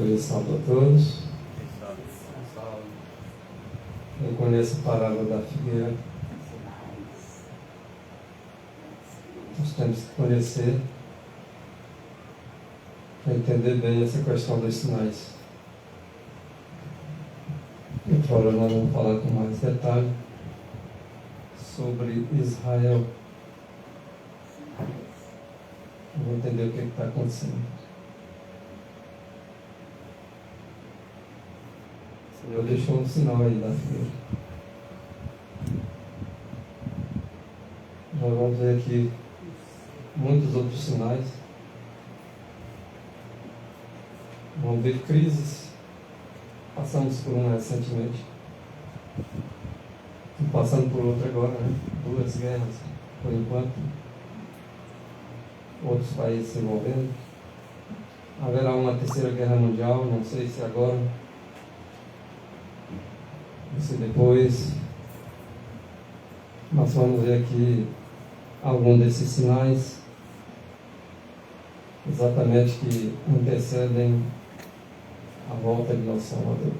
Feliz sábado a todos. Eu conheço a parábola da figueira. Nós temos que conhecer para entender bem essa questão dos sinais. Outra hora nós vamos falar com mais detalhe sobre Israel. Vamos entender o que está acontecendo. O Senhor deixou um sinal aí da figueira. Nós vamos ver aqui muitos outros sinais. Vamos ver crises. Passamos por uma recentemente. E passando por outra agora, né? 2 guerras, por enquanto. Outros países se envolvendo. Haverá uma 3ª guerra mundial, não sei se agora, ou se depois. Nós vamos ver aqui algum desses sinais exatamente que antecedem a volta de nosso Salvador.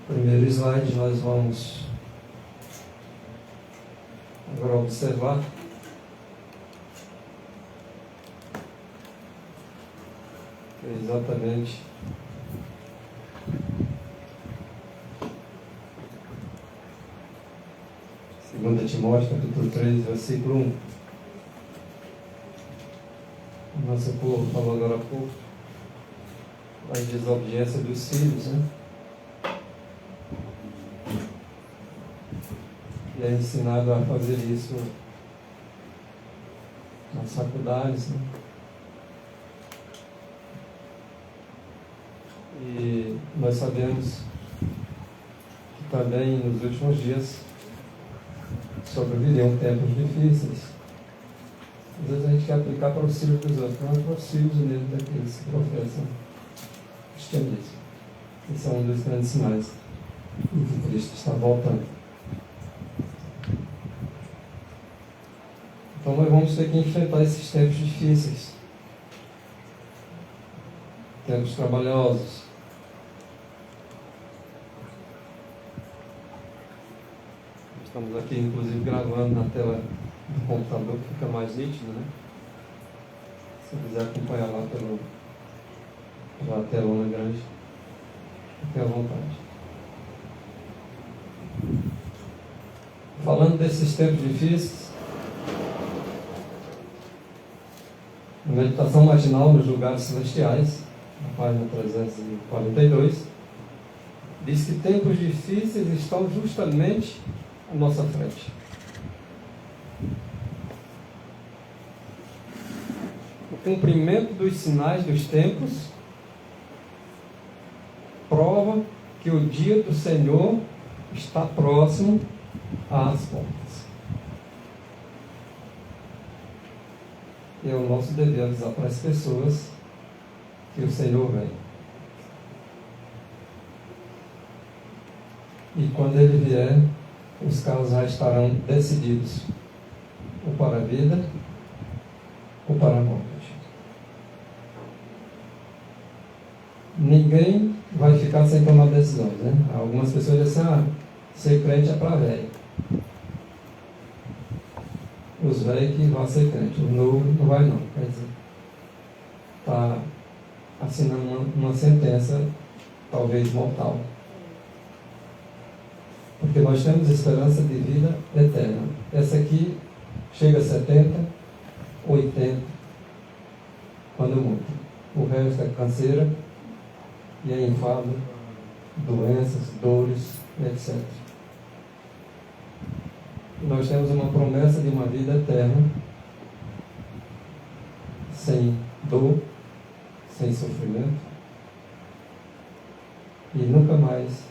Primeiro slide, nós vamos agora observar exatamente Segunda Timóteo, capítulo 3, versículo 1. O nosso povo falou agora há pouco da desobediência dos filhos, né? E é ensinado a fazer isso nas faculdades, né? E nós sabemos que também nos últimos dias sobreviveriam tempos difíceis. Às vezes a gente quer aplicar para os filhos dos outros, não é para os filhos mesmo daqueles que professam cristianismo. Esse é um dos grandes sinais de que Cristo está voltando. Então nós vamos ter que enfrentar esses tempos difíceis, tempos trabalhosos. Estamos aqui, inclusive, gravando na tela do computador, que fica mais nítido, né? Se quiser acompanhar lá pela telona grande, fique à vontade. Falando desses tempos difíceis, a meditação matinal nos lugares celestiais, na página 342, diz que tempos difíceis estão justamente à nossa frente. O cumprimento dos sinais dos tempos prova que o dia do Senhor está próximo às portas. E é o nosso dever avisar para as pessoas que o Senhor vem. E quando Ele vier, os carros já estarão decididos, ou para a vida, ou para a morte. Ninguém vai ficar sem tomar decisões, né? Algumas pessoas dizem assim, ser crente é para velho. Os velhos que vão ser crente, o novo não vai não. Quer dizer, está assinando uma sentença, talvez mortal. Porque nós temos esperança de vida eterna. Essa aqui chega a 70, 80, quando muito. O resto é canseira e é enfado, doenças, dores, etc. E nós temos uma promessa de uma vida eterna, sem dor, sem sofrimento, e nunca mais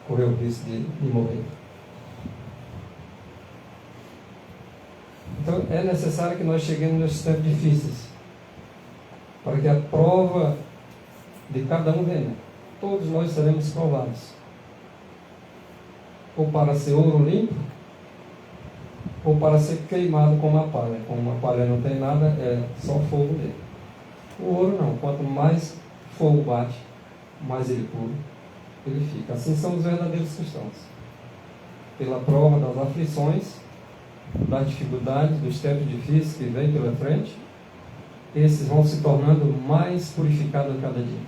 correr o risco de morrer. Então é necessário que nós cheguemos nesses tempos difíceis, para que a prova de cada um venha. Todos nós seremos provados, ou para ser ouro limpo, ou para ser queimado como a palha. Como a palha não tem nada, é só fogo nele. O ouro não, quanto mais fogo bate, mais ele puro ele fica. Assim são os verdadeiros cristãos. Pela prova das aflições, das dificuldades, dos tempos difíceis que vêm pela frente, esses vão se tornando mais purificados a cada dia.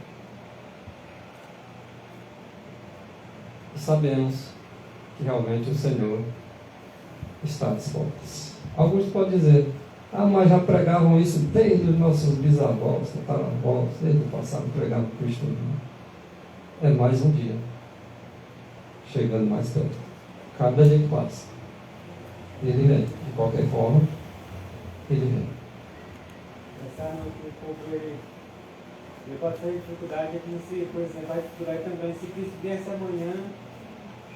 E sabemos que realmente o Senhor está às portas. Alguns podem dizer, mas já pregavam isso desde os nossos bisavós, tataravós, desde o passado pregavam Cristo. É mais um dia, chegando mais perto. Cada dia que passa, ele vem. De qualquer forma, ele vem. Pensar no que o povo ele pode ter dificuldade, é como se, por exemplo, a dificuldade também, se Cristo viesse amanhã,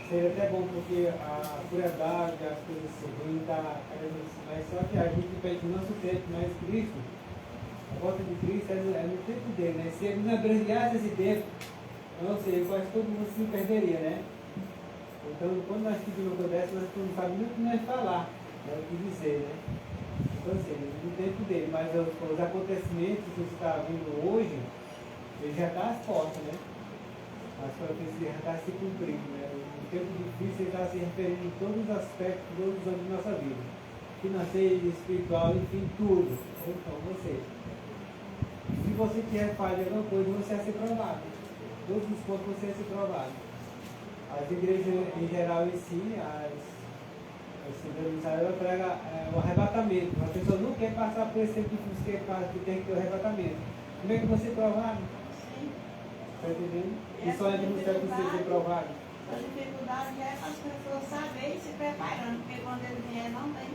seria até bom, porque a crueldade, as coisas ruins está querendo mais, só que a gente pede o nosso tempo, mas Cristo, a volta de Cristo é no tempo dele, né? Se ele não abreviasse esse tempo, não sei, eu acho que todo mundo se perderia, né? Então, quando nós pedimos uma coisa dessa, nós não sabemos nem o que nós falar, né? O que dizer, né? Então, assim, no tempo dele, mas os acontecimentos que você está vendo hoje, ele já está às portas, né? As profecias já estão se cumprindo, né? O tempo difícil ele está se referindo em todos os aspectos, todos os anos da nossa vida. Financeiro, espiritual, enfim, tudo. Então, você. Se você quer fazer alguma coisa, você vai ser provado. Todos os pontos você vai ser provado. As igrejas em geral em si, ela prega o arrebatamento. A pessoa não quer passar por esse tempo difícil que tem que ter o arrebatamento. Como é que você é provado? Está entendendo? E só entra no céu que você ser provado. A dificuldade é as pessoas saberem e se preparando, porque quando ele vier não tem.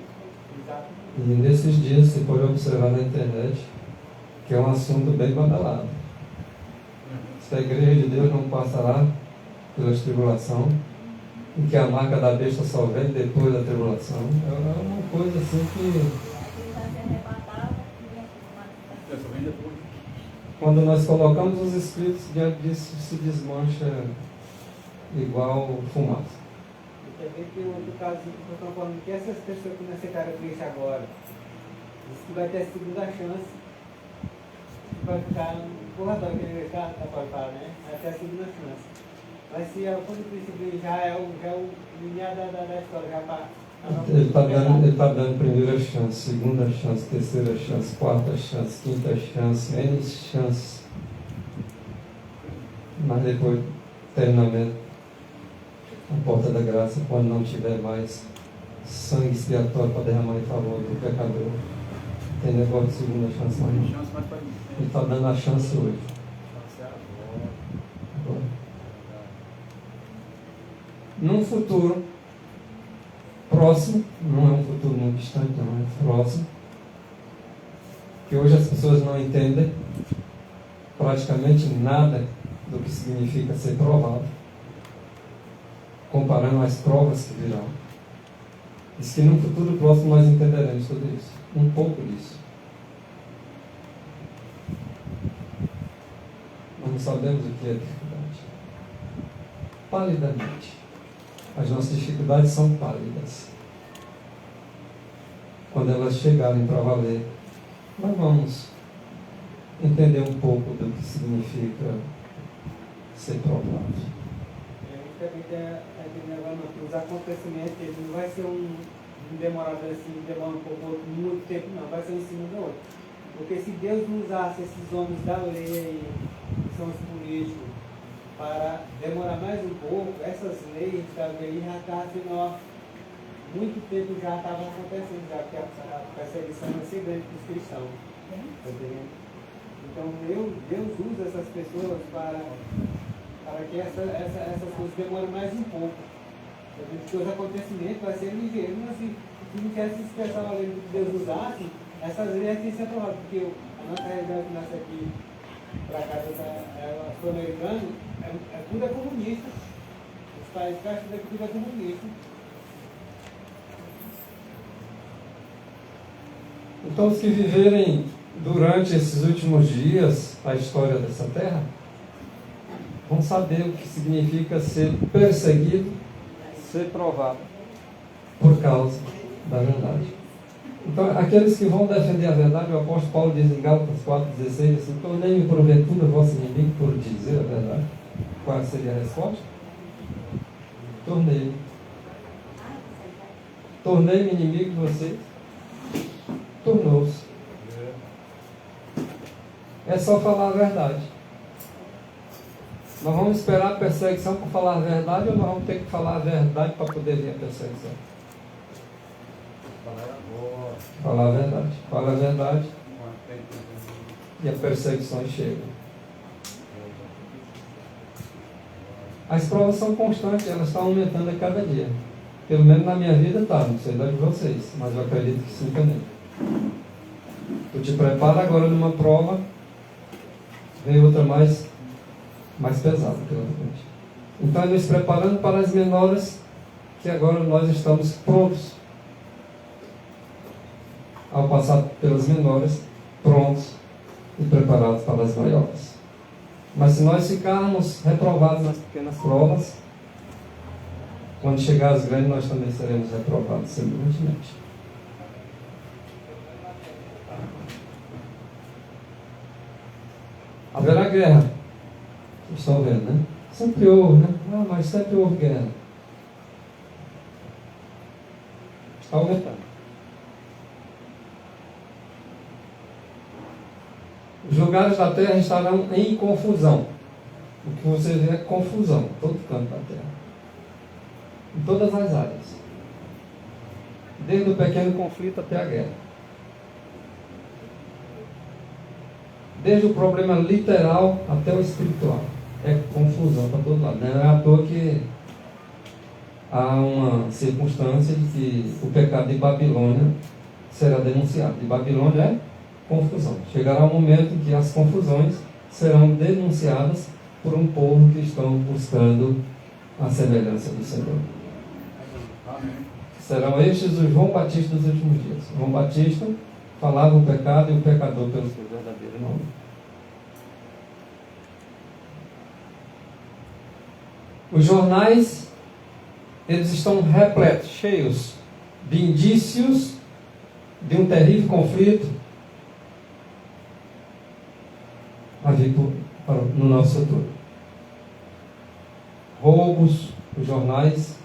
Exato. E nesses dias, se for observar na internet, que é um assunto bem badalado. Se a igreja de Deus não passará pelas tribulações, em que a marca da besta só vem depois da tribulação, é uma coisa assim que... Quando nós colocamos os Espíritos diante disso, se desmancha igual fumaça. E também tem outro caso que eu estou falando, que essas pessoas que não aceitaram Cristo agora, diz que vai ter a segunda chance, que vai ficar empurrador, que ele está para falar, né? Vai ter a segunda chance. Mas se quando Cristo vem, já é o linear da história, já para... Ele está dando primeira chance, segunda chance, terceira chance, quarta chance, quinta chance, N chances. Mas depois, terminamento, a porta da graça, quando não tiver mais sangue expiatório para derramar em favor do pecador, tem negócio de segunda chance mais não. Ele está dando a chance hoje. Agora. Num futuro próximo, não é um futuro muito distante, não é próximo, que hoje as pessoas não entendem praticamente nada do que significa ser provado, comparando as provas que virão. Diz que num futuro próximo nós entenderemos tudo isso, um pouco disso. Nós não sabemos o que é dificuldade. Palidamente. As nossas dificuldades são pálidas. Quando elas chegarem para valer, nós vamos entender um pouco do que significa ser provado. Também tem aquele negócio, os acontecimentos, ele não vai ser um demorado assim, demora um pouco, muito tempo, não, vai ser um em cima do outro. Porque se Deus não usasse esses homens da lei, que são os políticos, para demorar mais um pouco, essas leis da lei já estavam sendo, muito tempo já estava acontecendo, já que a perseguição ia ser grande para os cristãos. Tá entendendo? Então Deus usa essas pessoas para que essas coisas demorem mais um pouco. Porque os acontecimentos vai ser ligeiro, mas se não quer se expressar a lei que Deus usasse, essas leis têm que ser aprovadas, porque a nossa realidade que nasce aqui para cá, sul-americana, tudo é comunista. Os países que acham que tudo é comunista. Então, os que viverem durante esses últimos dias a história dessa terra, vão saber o que significa ser perseguido, ser provado, por causa da verdade. Então, aqueles que vão defender a verdade, o apóstolo Paulo diz em Gálatas 4,16, assim, tornei-me porventura vosso inimigo por dizer a verdade. Qual seria a resposta? Tornei-me. Tornei-me inimigo de vocês. Tornou-se. É só falar a verdade. Nós vamos esperar a perseguição para falar a verdade ou nós vamos ter que falar a verdade para poder vir a perseguição? Falar a verdade. Fala a verdade e a perseguição chega. As provas são constantes, elas estão aumentando a cada dia. Pelo menos na minha vida está, não sei da de vocês, mas eu acredito que sim também. Tu te prepara agora numa prova, vem outra mais pesada pela frente. Então, nos preparando para as menores, que agora nós estamos prontos. Ao passar pelas menores, prontos e preparados para as maiores. Mas se nós ficarmos reprovados nas pequenas provas, quando chegar às grandes, nós também seremos reprovados semelhantemente. Haverá guerra. Vocês estão vendo, né? Sempre houve, né? Ah, mas sempre houve guerra. Está aumentando. Os lugares da terra estarão em confusão. O que você vê é confusão em todo canto da terra. Em todas as áreas. Desde o pequeno conflito até a guerra. Desde o problema literal até o espiritual. É confusão para todo lado. Não é à toa que há uma circunstância de que o pecado de Babilônia será denunciado. De Babilônia é confusão. Chegará um momento em que as confusões serão denunciadas por um povo que estão buscando a semelhança do Senhor. Amém. Serão estes os João Batista dos últimos dias. João Batista falava o pecado e o pecador pelo seu verdadeiro nome. Os jornais, eles estão repletos, cheios de indícios de um terrível conflito a vir no nosso futuro. Roubos, os jornais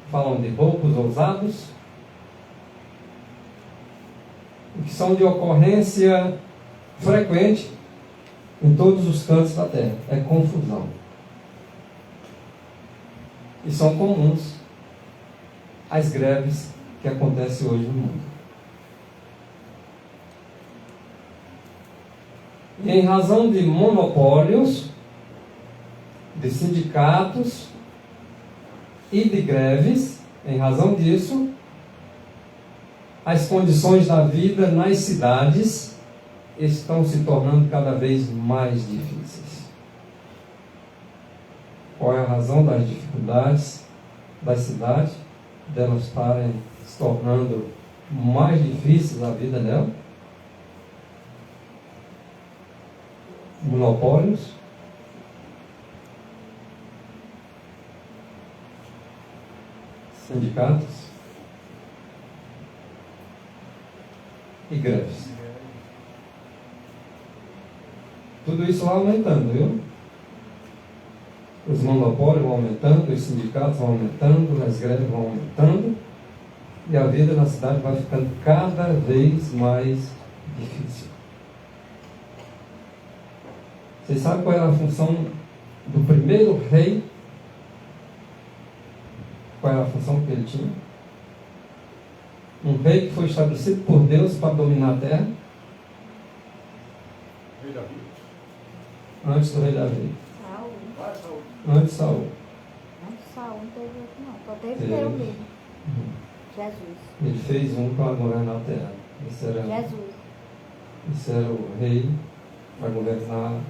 falam de roubos ousados, que são de ocorrência frequente em todos os cantos da terra. É confusão. E são comuns as greves que acontecem hoje no mundo. E em razão de monopólios, de sindicatos e de greves, em razão disso, as condições da vida nas cidades estão se tornando cada vez mais difíceis. Qual é a razão das dificuldades das cidades? Delas estarem se tornando mais difíceis a vida dela? Monopólios, sindicatos e greves. Tudo isso vai aumentando, viu? Os monopólios vão aumentando, os sindicatos vão aumentando, as greves vão aumentando e a vida na cidade vai ficando cada vez mais difícil. Vocês sabem qual era a função do primeiro rei? Qual era a função que ele tinha? Um rei que foi estabelecido por Deus para dominar a terra. Rei Davi. Antes do rei Davi. Saul. Antes de Saul. Antes de Saul não teve outro não. Só teve Deus mesmo. Jesus. Ele fez um para governar a terra. Esse era, Jesus. Esse era o rei para governar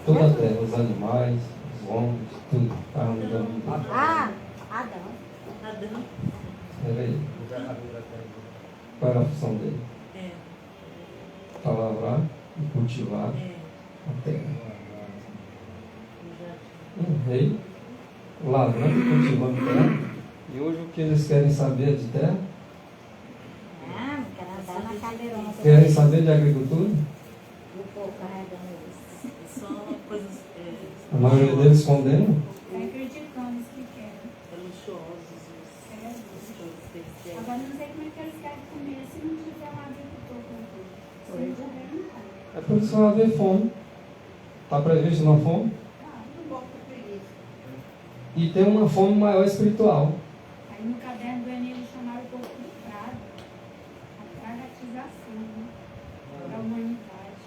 toda a terra, os animais, os homens, tudo. Estavam no domínio dele. Adão. Era ele. Qual era a função dele? Para lavrar e cultivar a terra. Um rei lavrando e cultivando terra. E hoje o que eles querem saber de terra? cadeirona. Querem saber de agricultura? O povo carregando eles. Só coisas A maioria deles condenam. Está acreditando isso que querem. luxuosas, as coisas que eles querem. Agora não sei como é que eles querem comer se não tiver um agricultor com tudo. Se não tiver, não vai. É por isso que vai haver fome. Está previsto uma fome? Não bom por preguiça. E tem uma fome maior espiritual. Aí no caderno do Enem chamaram o povo de praga. A pragatização, né? Da humanidade.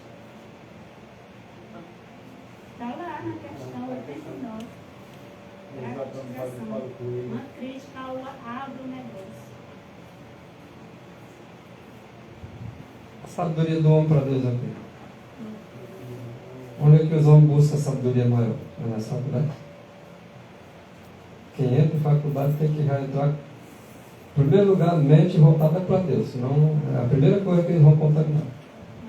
Está lá na questão 89. Pragatização. Uma crítica ao agronegócio. A sabedoria do homem para Deus é o quê? Onde é que os homens buscam sabedoria maior? É nas faculdades. Quem entra em faculdade tem que já entrar, em primeiro lugar, mente voltada para Deus. Senão é a primeira coisa que eles vão contaminar.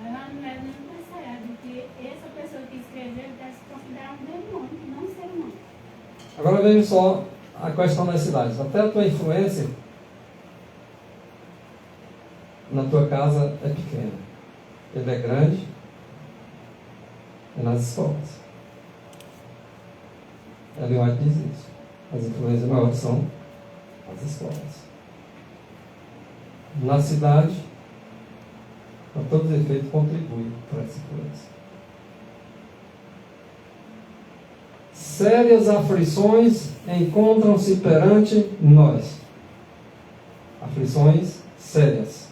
Mas lá não é nem percebe que essa pessoa que escreveu deve se considerar um demônio, não um ser humano. Agora veja só a questão das cidades. Até a tua influência na tua casa é pequena. Ele é grande é nas escolas. Ellen White diz isso. As influências maiores são as escolas. Na cidade, a todos os efeitos, contribui para essa influência. Sérias aflições encontram-se perante nós. Aflições sérias.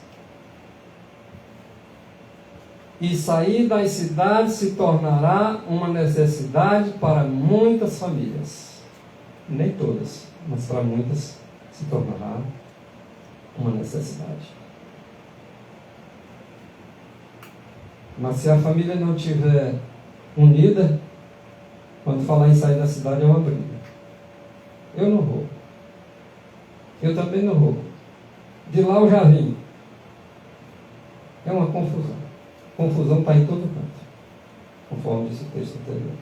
E sair das cidades se tornará uma necessidade para muitas famílias. Nem todas, mas para muitas se tornará uma necessidade. Mas se a família não estiver unida, quando falar em sair da cidade é uma briga. Eu não roubo. Eu também não roubo. De lá eu já vim. É uma confusão. Confusão está em todo canto, conforme disse o texto anterior.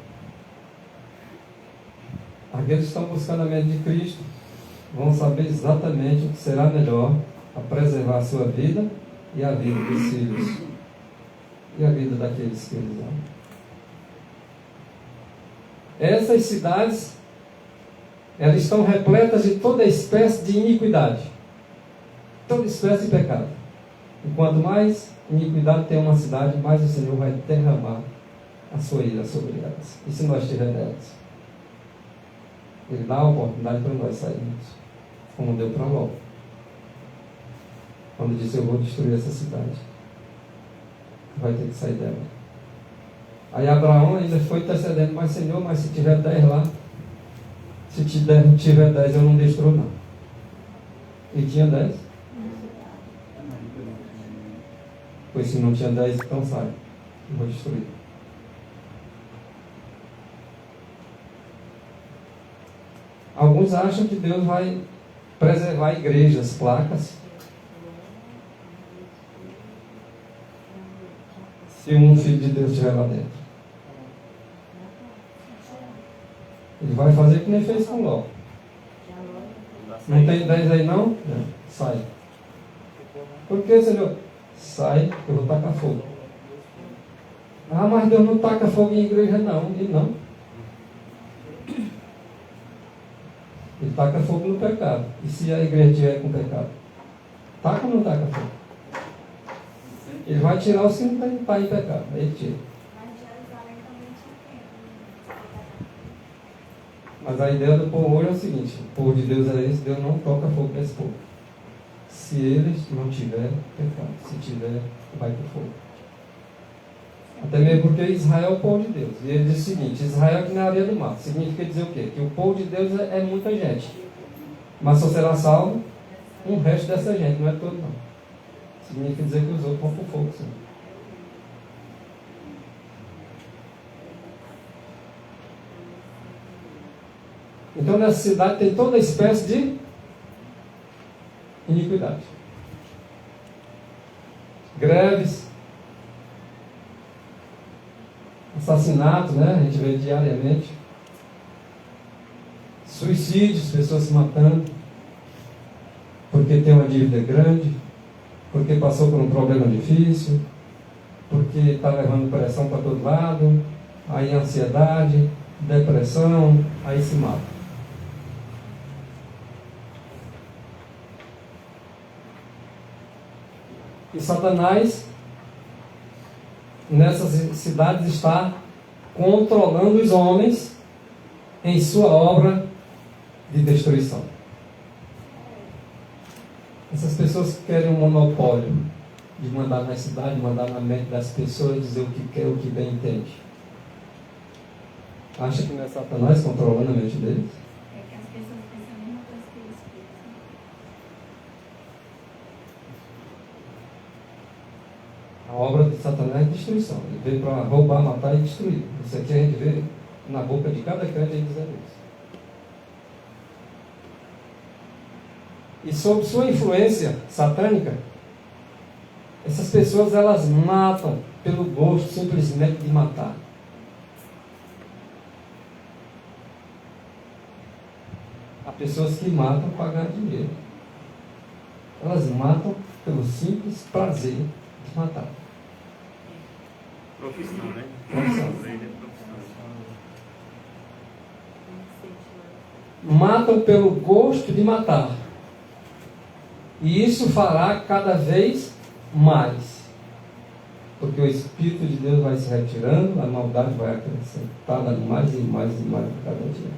Aqueles que estão buscando a mente de Cristo vão saber exatamente o que será melhor a preservar a sua vida e a vida dos filhos e a vida daqueles que eles amam. Essas cidades, elas estão repletas de toda espécie de iniquidade, toda espécie de pecado. E quanto mais iniquidade tem uma cidade, mais o Senhor vai derramar a sua ira sobre elas. E se nós estivermos nelas? Ele dá a oportunidade para nós sairmos, como deu para Ló, quando disse: eu vou destruir essa cidade, vai ter que sair dela. Aí Abraão ainda foi intercedendo: mas Senhor, mas se tiver 10 lá, se tiver 10 eu não destruo não. E tinha 10. Pois se não tinha 10, então sai. Eu vou destruir. Alguns acham que Deus vai preservar igrejas, placas. Se um filho de Deus estiver lá dentro. Ele vai fazer que nem fez com Ló. Não tem 10 aí não? Não. Sai. Por que, Senhor? Sai, eu vou tacar fogo. Ah, mas Deus não taca fogo em igreja não. E não. Ele taca fogo no pecado. E se a igreja estiver com pecado? Taca ou não taca fogo? Ele vai tirar os que não está em pecado. Aí ele tira. Mas a ideia do povo hoje é o seguinte: o povo de Deus é esse, Deus não toca fogo nesse povo. Se eles não tiverem pecado, se tiver, vai para o fogo. Até mesmo porque Israel é o povo de Deus. E ele diz o seguinte: Israel é que na areia do mar. Significa dizer o quê? Que o povo de Deus é muita gente. Mas só será salvo um resto dessa gente, não é todo não. Significa dizer que os outros vão para o fogo, sim. Então nessa cidade tem toda espécie de iniquidade. Greves, assassinatos, né? A gente vê diariamente. Suicídios, pessoas se matando porque tem uma dívida grande, porque passou por um problema difícil, porque está levando pressão para todo lado, aí ansiedade, depressão, aí se mata. E Satanás, nessas cidades, está controlando os homens em sua obra de destruição. Essas pessoas que querem um monopólio de mandar na cidade, mandar na mente das pessoas, dizer o que quer, o que bem entende. Acha que não é Satanás controlando a mente deles? É que as pessoas pensam a mesma coisa que eles pensam. A obra de Satanás é destruição. Ele veio para roubar, matar e destruir. Isso aqui a gente vê na boca de cada crente ele dizendo isso. E sob sua influência satânica, essas pessoas elas matam pelo gosto simplesmente de matar. Há pessoas que matam para ganhar dinheiro. Elas matam pelo simples prazer de matar. Profissão, né? Profissão. Profissão. Matam pelo gosto de matar. E isso fará cada vez mais. Porque o Espírito de Deus vai se retirando, a maldade vai acrescentada mais e mais e mais a cada dia.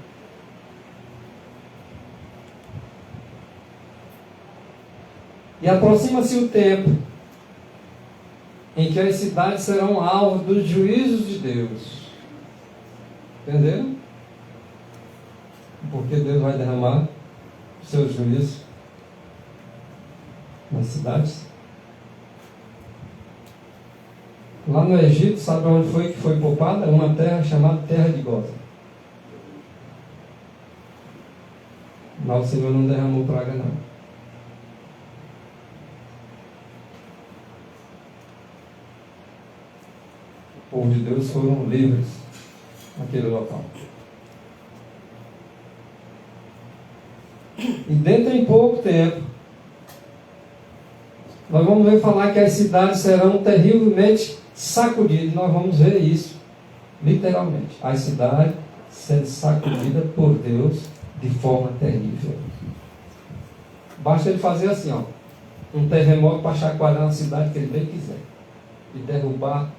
E aproxima-se o tempo em que as cidades serão alvo dos juízos de Deus. Entenderam? Porque Deus vai derramar seus juízos nas cidades. Lá no Egito, sabe onde foi que foi poupada? Uma terra chamada Terra de Goza. Lá o Senhor não derramou praga, não. O povo de Deus foram livres naquele local. E dentro em pouco tempo, nós vamos ver falar que as cidades serão terrivelmente sacudidas. Nós vamos ver isso, literalmente. As cidades sendo sacudidas por Deus de forma terrível. Basta ele fazer assim, ó, um terremoto para chacoalhar uma cidade que ele bem quiser. E derrubar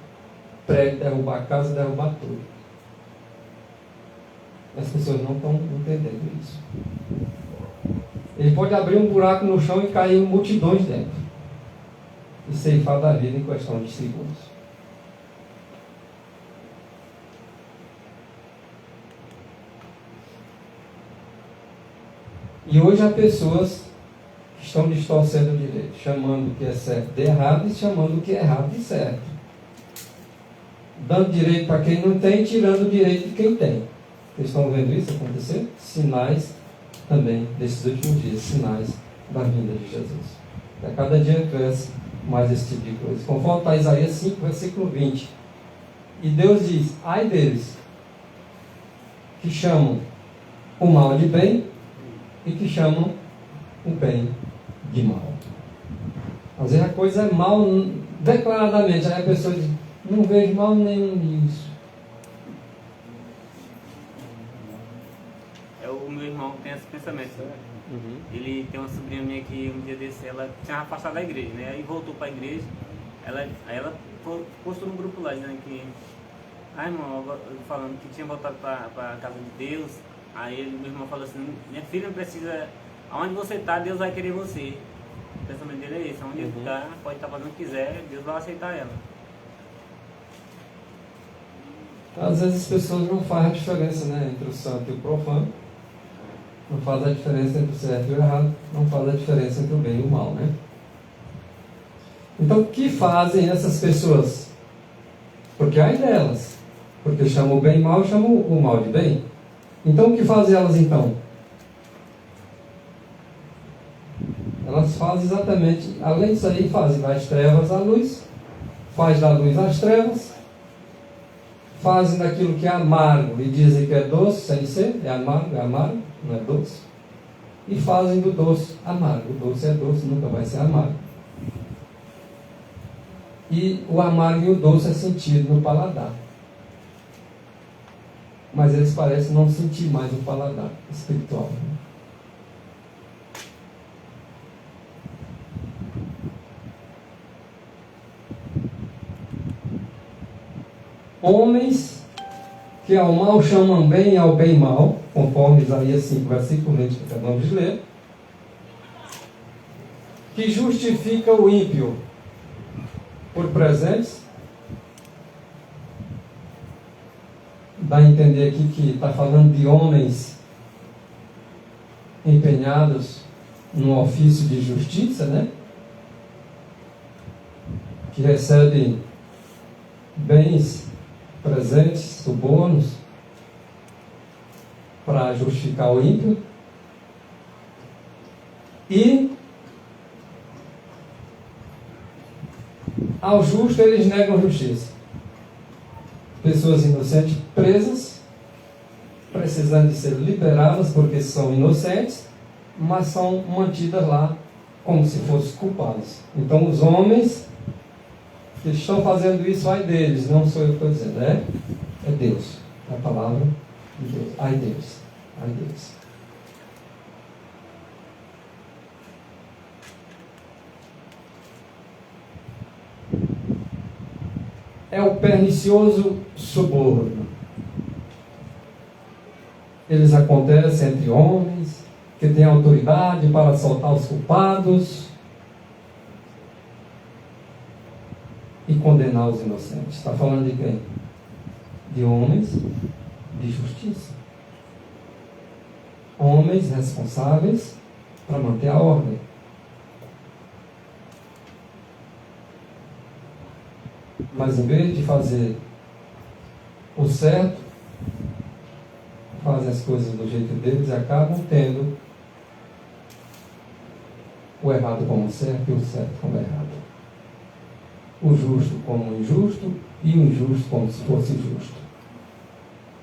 prédio, derrubar casa, derrubar tudo. As pessoas não estão entendendo isso. Ele pode abrir um buraco no chão e cair multidões dentro. E ceifar da vida em questão de segundos. E hoje há pessoas que estão distorcendo o direito, chamando o que é certo de errado e chamando o que é errado de certo. Dando direito para quem não tem, tirando o direito de quem tem. Vocês estão vendo isso acontecer? Sinais também desses últimos dias, sinais da vinda de Jesus. A cada dia cresce mais esse tipo de coisa. Conforme está Isaías 5, versículo 20. E Deus diz, ai deles, que chamam o mal de bem e que chamam o bem de mal. Às vezes a coisa é mal declaradamente, aí a pessoa diz, não vejo mal nenhum nisso. É o meu irmão que tem esse pensamento. Uhum. Ele tem uma sobrinha minha que um dia desse, ela tinha afastado da igreja, né? Aí voltou para a igreja, aí ela postou no grupo lá, dizendo que, irmão, falando que tinha voltado para a casa de Deus. Aí meu irmão falou assim, minha filha não precisa, aonde você está, Deus vai querer você. O pensamento dele é esse, aonde ele está, pode estar fazendo o que quiser, Deus vai aceitar ela. Às vezes as pessoas não fazem a diferença, né, entre o santo e o profano. Não faz a diferença entre o certo e o errado. Não faz a diferença entre o bem e o mal, né? Então, o que fazem essas pessoas? Porque ai delas. Porque chamam o bem mal e chamam o mal de bem. Então, o que fazem elas então? Elas fazem exatamente, além disso aí, fazem das trevas à luz, faz da luz às trevas, fazem daquilo que é amargo e dizem que é doce, sem ser, é amargo, não é doce. E fazem do doce amargo. O doce é doce, nunca vai ser amargo. e o amargo e o doce é sentido no paladar. Mas eles parecem não sentir mais o paladar espiritual. Homens que ao mal chamam bem e ao bem mal, conforme Isaías 5, versículo 20 que acabamos de ler, que justifica o ímpio por presentes. Dá a entender aqui que está falando de homens empenhados no ofício de justiça, né? Que recebem bens, presentes, subornos para justificar o ímpio. E ao justo eles negam justiça. Pessoas inocentes presas, precisando de ser liberadas porque são inocentes, mas são mantidas lá como se fossem culpados. Então os homens que estão fazendo isso, ai deles, não sou eu que estou dizendo, é Deus, é a palavra de Deus, ai deles, ai deles. É o pernicioso suborno. Eles acontecem entre homens que têm autoridade para soltar os culpados e condenar os inocentes. Está falando de quem? De homens de justiça. Homens responsáveis para manter a ordem. Mas em vez de fazer o certo, fazem as coisas do jeito deles e acabam tendo o errado como certo e o certo como errado. O justo como injusto e o injusto como se fosse justo.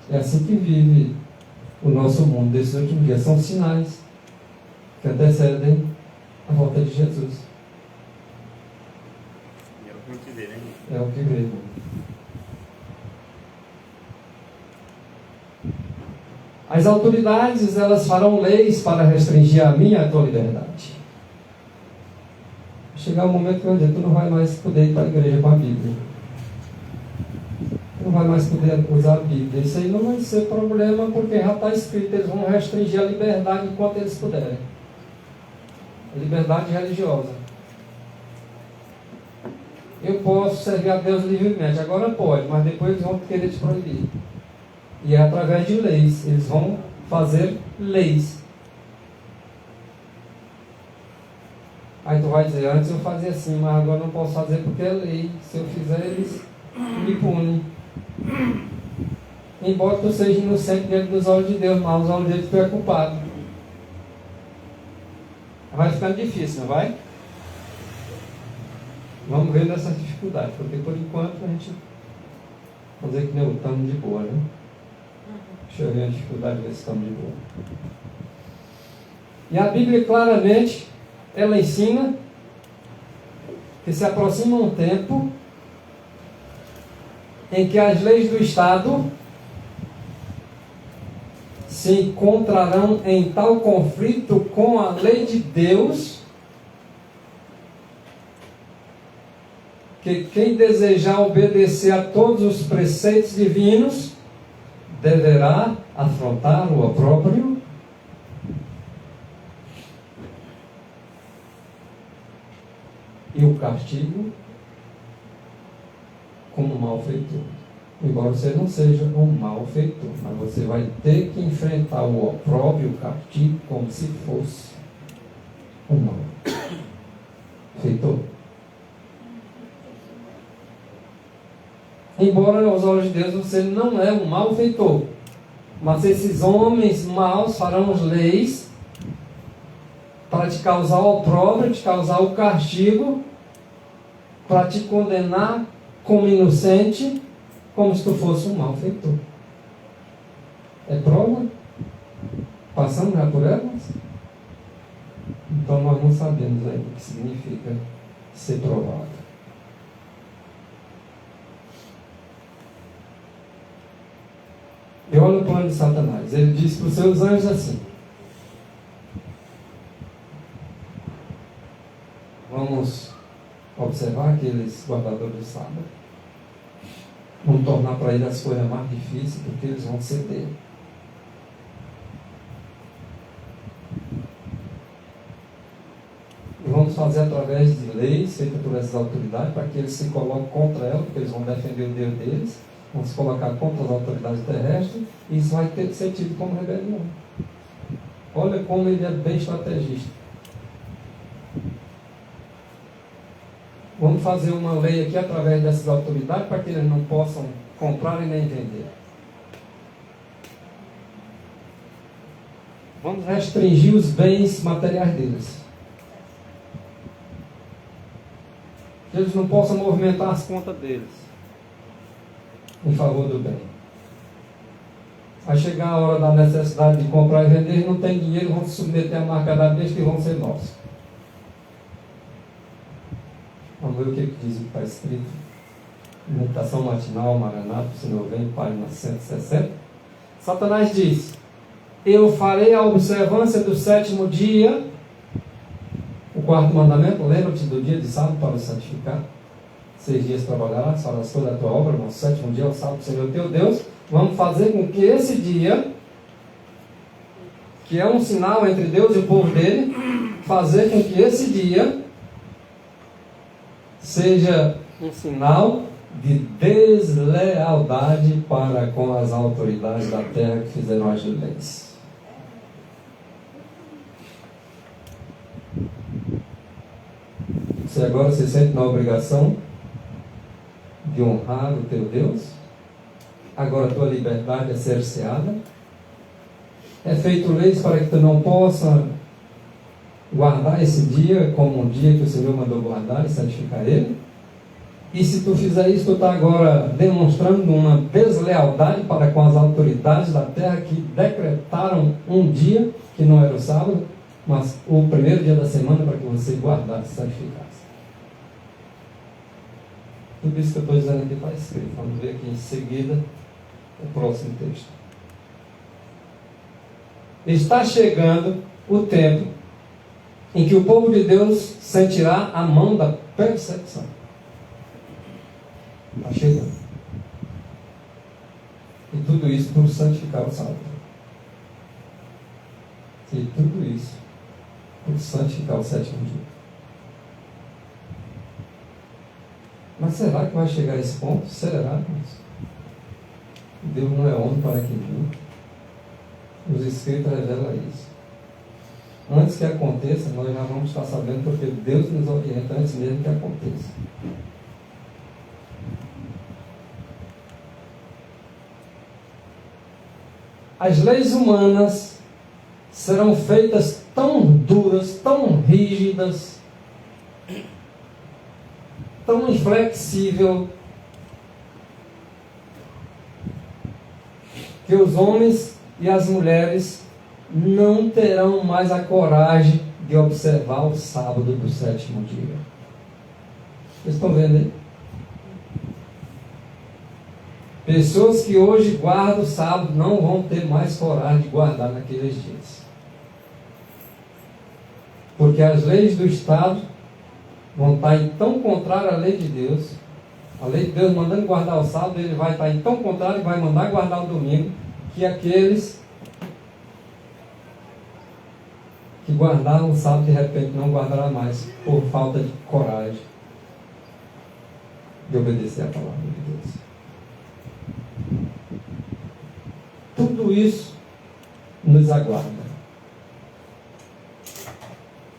É assim que vive o nosso mundo desses últimos dias. São sinais que antecedem a volta de Jesus. É o que vê. As autoridades, elas farão leis para restringir a minha e a tua liberdade. Chegar um momento que eu dizer, tu não vai mais poder ir para a igreja com a Bíblia. Tu não vai mais poder usar a Bíblia. Isso aí não vai ser problema, porque já está escrito, eles vão restringir a liberdade enquanto eles puderem. A liberdade religiosa. Eu posso servir a Deus livremente, agora pode, mas depois eles vão querer te proibir. E é através de leis, eles vão fazer leis. Aí tu vai dizer, antes eu fazia assim, mas agora não posso fazer porque é lei. Se eu fizer, eles me punem. Embora tu seja inocente diante dos olhos de Deus, mas aos olhos deles tu é culpado. Vai ficando difícil, não vai? Vamos ver nessas dificuldades, porque por enquanto a gente vai dizer que não estamos de boa, né? Deixa eu ver a dificuldade, ver se estamos de boa. E a Bíblia claramente, ela ensina que se aproxima um tempo em que as leis do Estado se encontrarão em tal conflito com a lei de Deus que quem desejar obedecer a todos os preceitos divinos deverá afrontar o opróbrio e o castigo como malfeitor. Embora você não seja um malfeitor, mas você vai ter que enfrentar o opróbrio e o castigo como se fosse um malfeitor. Embora aos olhos de Deus você não é um malfeitor, mas esses homens maus farão as leis para te causar o opróbrio, te causar o castigo, para te condenar como inocente, como se tu fosse um malfeitor. É prova? Passamos já por elas? Então nós não sabemos ainda o que significa ser provado. E olha o plano de Satanás. Ele disse para os seus anjos assim: vamos observar aqueles guardadores do sábado. Vamos tornar para eles as coisas mais difíceis, porque eles vão ceder. E vamos fazer através de leis feitas por essas autoridades, para que eles se coloquem contra elas, porque eles vão defender o Deus deles, vão se colocar contra as autoridades terrestres, e isso vai ter que ser tido como rebelião. Olha como ele é bem estrategista. Vamos fazer uma lei aqui através dessas autoridades para que eles não possam comprar e nem vender. Vamos restringir os bens materiais deles. Que eles não possam movimentar as contas deles em favor do bem. Vai chegar a hora da necessidade de comprar e vender, eles não têm dinheiro, vão se submeter à marcadade deles que vão ser nossos. Vamos ver o que diz o que está escrito. Meditação matinal, Maranata, o Senhor vem, página 160. Satanás diz: eu farei a observância do 7º dia. O 4º mandamento: lembra-te do dia de sábado para o santificar. 6 dias trabalharás, farás toda a tua obra, mas o 7º dia é o sábado do Senhor teu Deus. Vamos fazer com que esse dia, que é um sinal entre Deus e o povo dele, fazer com que esse dia seja um sinal de deslealdade para com as autoridades da terra que fizeram as leis. Você agora se sente na obrigação de honrar o teu Deus? Agora a tua liberdade é cerceada? É feito leis para que tu não possa guardar esse dia como um dia que o Senhor mandou guardar e santificar ele? E se tu fizer isso, tu está agora demonstrando uma deslealdade para com as autoridades da terra que decretaram um dia que não era o sábado, mas o primeiro dia da semana para que você guardasse e santificasse. Tudo isso que eu estou dizendo aqui está escrito. Vamos ver aqui em seguida o próximo texto. Está chegando o tempo em que o povo de Deus sentirá a mão da perseguição. Está chegando. E tudo isso por santificar o sábado. E tudo isso por santificar o 7º dia. Mas será que vai chegar a esse ponto? Será? Deus não é homem para que minta. Os Escritos revelam isso. Antes que aconteça, nós já vamos estar sabendo, porque Deus nos orienta antes mesmo que aconteça. As leis humanas serão feitas tão duras, tão rígidas, tão inflexível, que os homens e as mulheres não terão mais a coragem de observar o sábado do 7º dia. Vocês estão vendo aí? Pessoas que hoje guardam o sábado não vão ter mais coragem de guardar naqueles dias. Porque as leis do Estado vão estar em tão contrário à lei de Deus. A lei de Deus mandando guardar o sábado, ele vai estar em tão contrário e vai mandar guardar o domingo, que aqueles que guardaram o sábado de repente não guardará mais, por falta de coragem de obedecer a palavra de Deus. Tudo isso nos aguarda.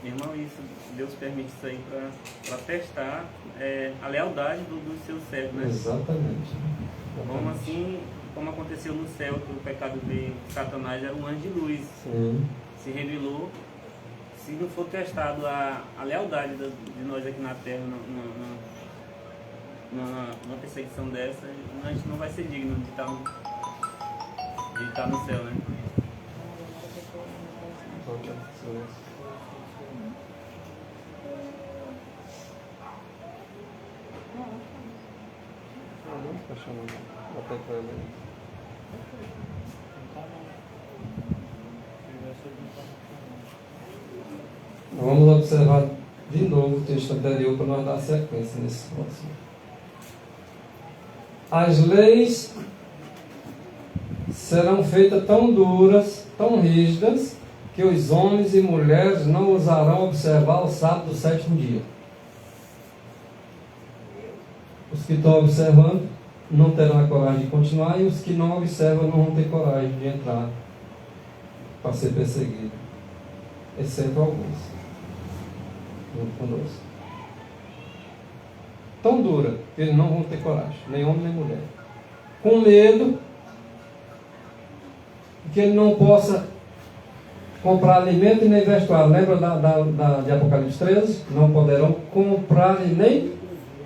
Irmão, isso, Deus permite isso aí para testar a lealdade dos seus servos, né? Exatamente. Como assim, como aconteceu no céu, que o pecado de Satanás era um anjo de luz. Sim. Se revelou. Se não for testado a lealdade de nós aqui na terra, numa perseguição dessa, a gente não vai ser digno de estar no céu, né? Não, não, está chamando. Até para ele. Vamos observar de novo o texto anterior para nós dar sequência nesse próximo. As leis serão feitas tão duras, tão rígidas, que os homens e mulheres não ousarão observar o sábado do sétimo dia. Os que estão observando não terão a coragem de continuar, e os que não observam não vão ter coragem de entrar para ser perseguido, exceto alguns, junto conosco. Tão dura que eles não vão ter coragem, nem homem nem mulher, com medo que ele não possa comprar alimento e nem vestuário. Lembra de Apocalipse 13? Não poderão comprar e nem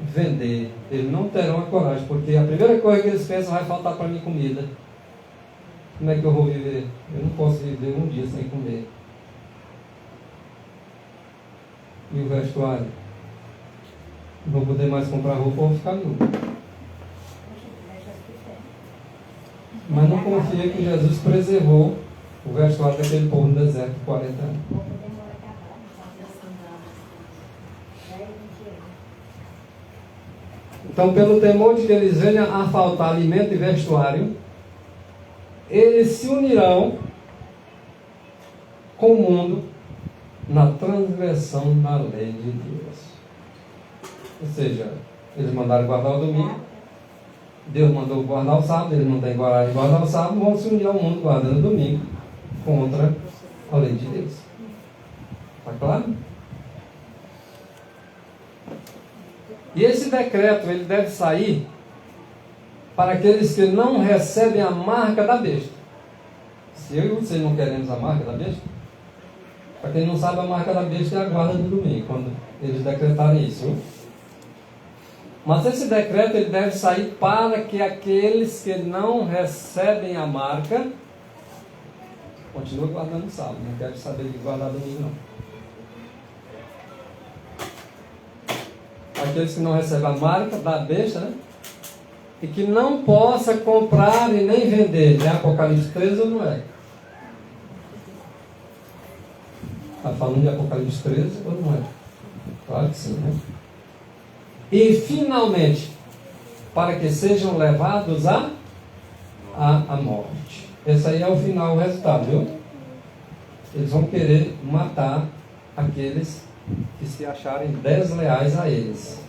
vender. Eles não terão a coragem, porque a primeira coisa que eles pensam: vai faltar para mim comida. Como é que eu vou viver? Eu não posso viver um dia sem comer. E o vestuário? Não vou poder mais comprar roupa ou vou ficar nu. Mas não confia que Jesus preservou o vestuário daquele povo no deserto por 40 anos. Então, pelo temor de que eles venham a faltar alimento e vestuário, eles se unirão com o mundo na transgressão da lei de Deus. Ou seja, eles mandaram guardar o domingo, Deus mandou guardar o sábado, eles não têm coragem de guardar o sábado, vão se unir ao mundo guardando o domingo contra a lei de Deus. Está claro? E esse decreto, ele deve sair para aqueles que não recebem a marca da besta. Se eu e você não queremos a marca da besta, para quem não sabe, a marca da besta é a guarda do domingo, quando eles decretarem isso. Viu? Mas esse decreto, ele deve sair para que aqueles que não recebem a marca continuem guardando o sábado. Não quero saber de guardar domingo, não. Aqueles que não recebem a marca da besta, né? E que não possa comprar e nem vender. É Apocalipse 13 ou não é? Está falando de Apocalipse 13 ou não é? Claro que sim, né? E finalmente, para que sejam levados à morte. Esse aí é o final, o resultado, viu? Eles vão querer matar aqueles que se acharem desleais a eles.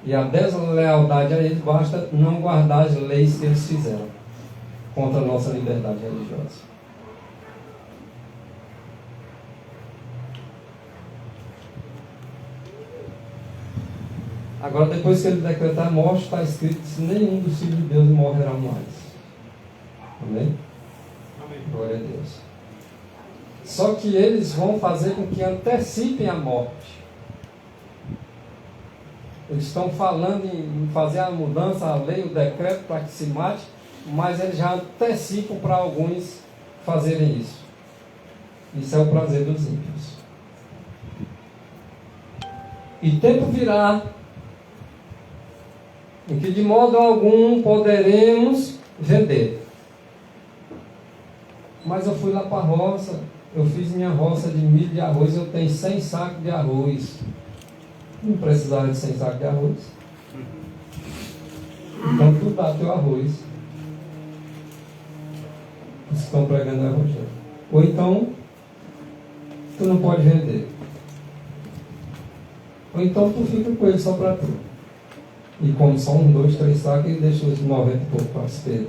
E a deslealdade a eles basta não guardar as leis que eles fizeram contra a nossa liberdade religiosa. Agora, depois que ele decretar a morte, está escrito que nenhum dos filhos de Deus morrerá mais. Amém? Amém. Glória a Deus. Só que eles vão fazer com que antecipem a morte. Eles estão falando em fazer a mudança, a lei, o decreto para que se mate, mas eles já antecipam para alguns fazerem isso. Isso é o prazer dos ímpios. E tempo virá em que de modo algum poderemos vender. Mas eu fui lá para a roça, eu fiz minha roça de milho e arroz, eu tenho 100 sacos de arroz. Não precisava de 100 sacos de arroz. Então tu dá teu arroz. Os que estão pregando o evangelho. Ou então, tu não pode vender. Ou então tu fica com ele só para tu. E come só 1, 2, 3 sacos e deixa os 90 e pouco para se perder.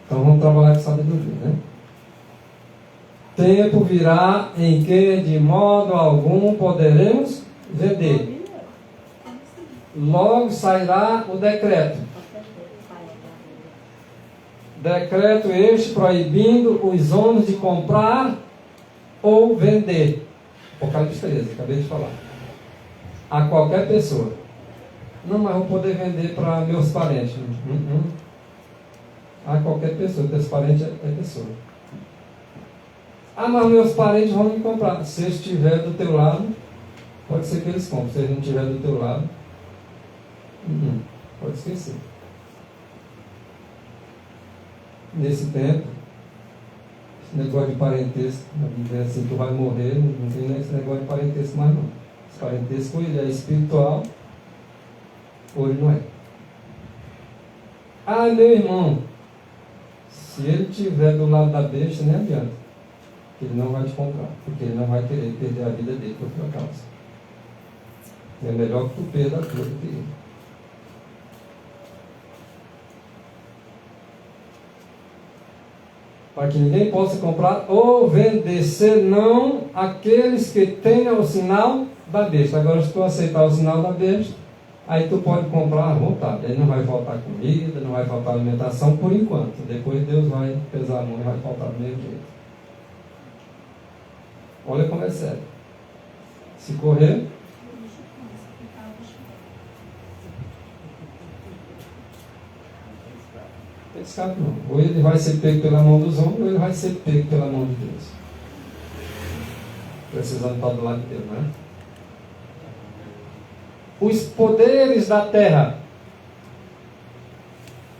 Então vamos trabalhar com sabedoria, né? Tempo virá em que de modo algum poderemos vender. Logo sairá o decreto. Decreto este proibindo os homens de comprar ou vender. Apocalipse 13, acabei de falar. A qualquer pessoa. Não, mas vou poder vender para meus parentes. A qualquer pessoa. Teus parentes é pessoa. Ah, mas meus parentes vão me comprar. Se eles estiverem do teu lado, pode ser que eles comprem. Se eles não estiverem do teu lado, pode esquecer. Nesse tempo, negócio de parentesco, a Bíblia é assim, tu vai morrer, não tem esse negócio de parentesco mais não. Esse parentesco ele é espiritual, ou ele não é. Ah, meu irmão, se ele estiver do lado da besta, nem adianta. Ele não vai te comprar, porque ele não vai querer perder a vida dele por tua causa. É melhor que tu perda a tua do que ele. Para que ninguém possa comprar ou vender, senão aqueles que tenham o sinal da besta. Agora, se tu aceitar o sinal da besta, aí tu pode comprar à vontade. Aí não vai faltar comida, não vai faltar alimentação por enquanto. Depois Deus vai pesar a mão e vai faltar do mesmo jeito. Olha como é sério. Se correr, tem escape não. Ou ele vai ser pego pela mão dos homens, ou ele vai ser pego pela mão de Deus. Precisando estar do lado de Deus, né? Os poderes da terra,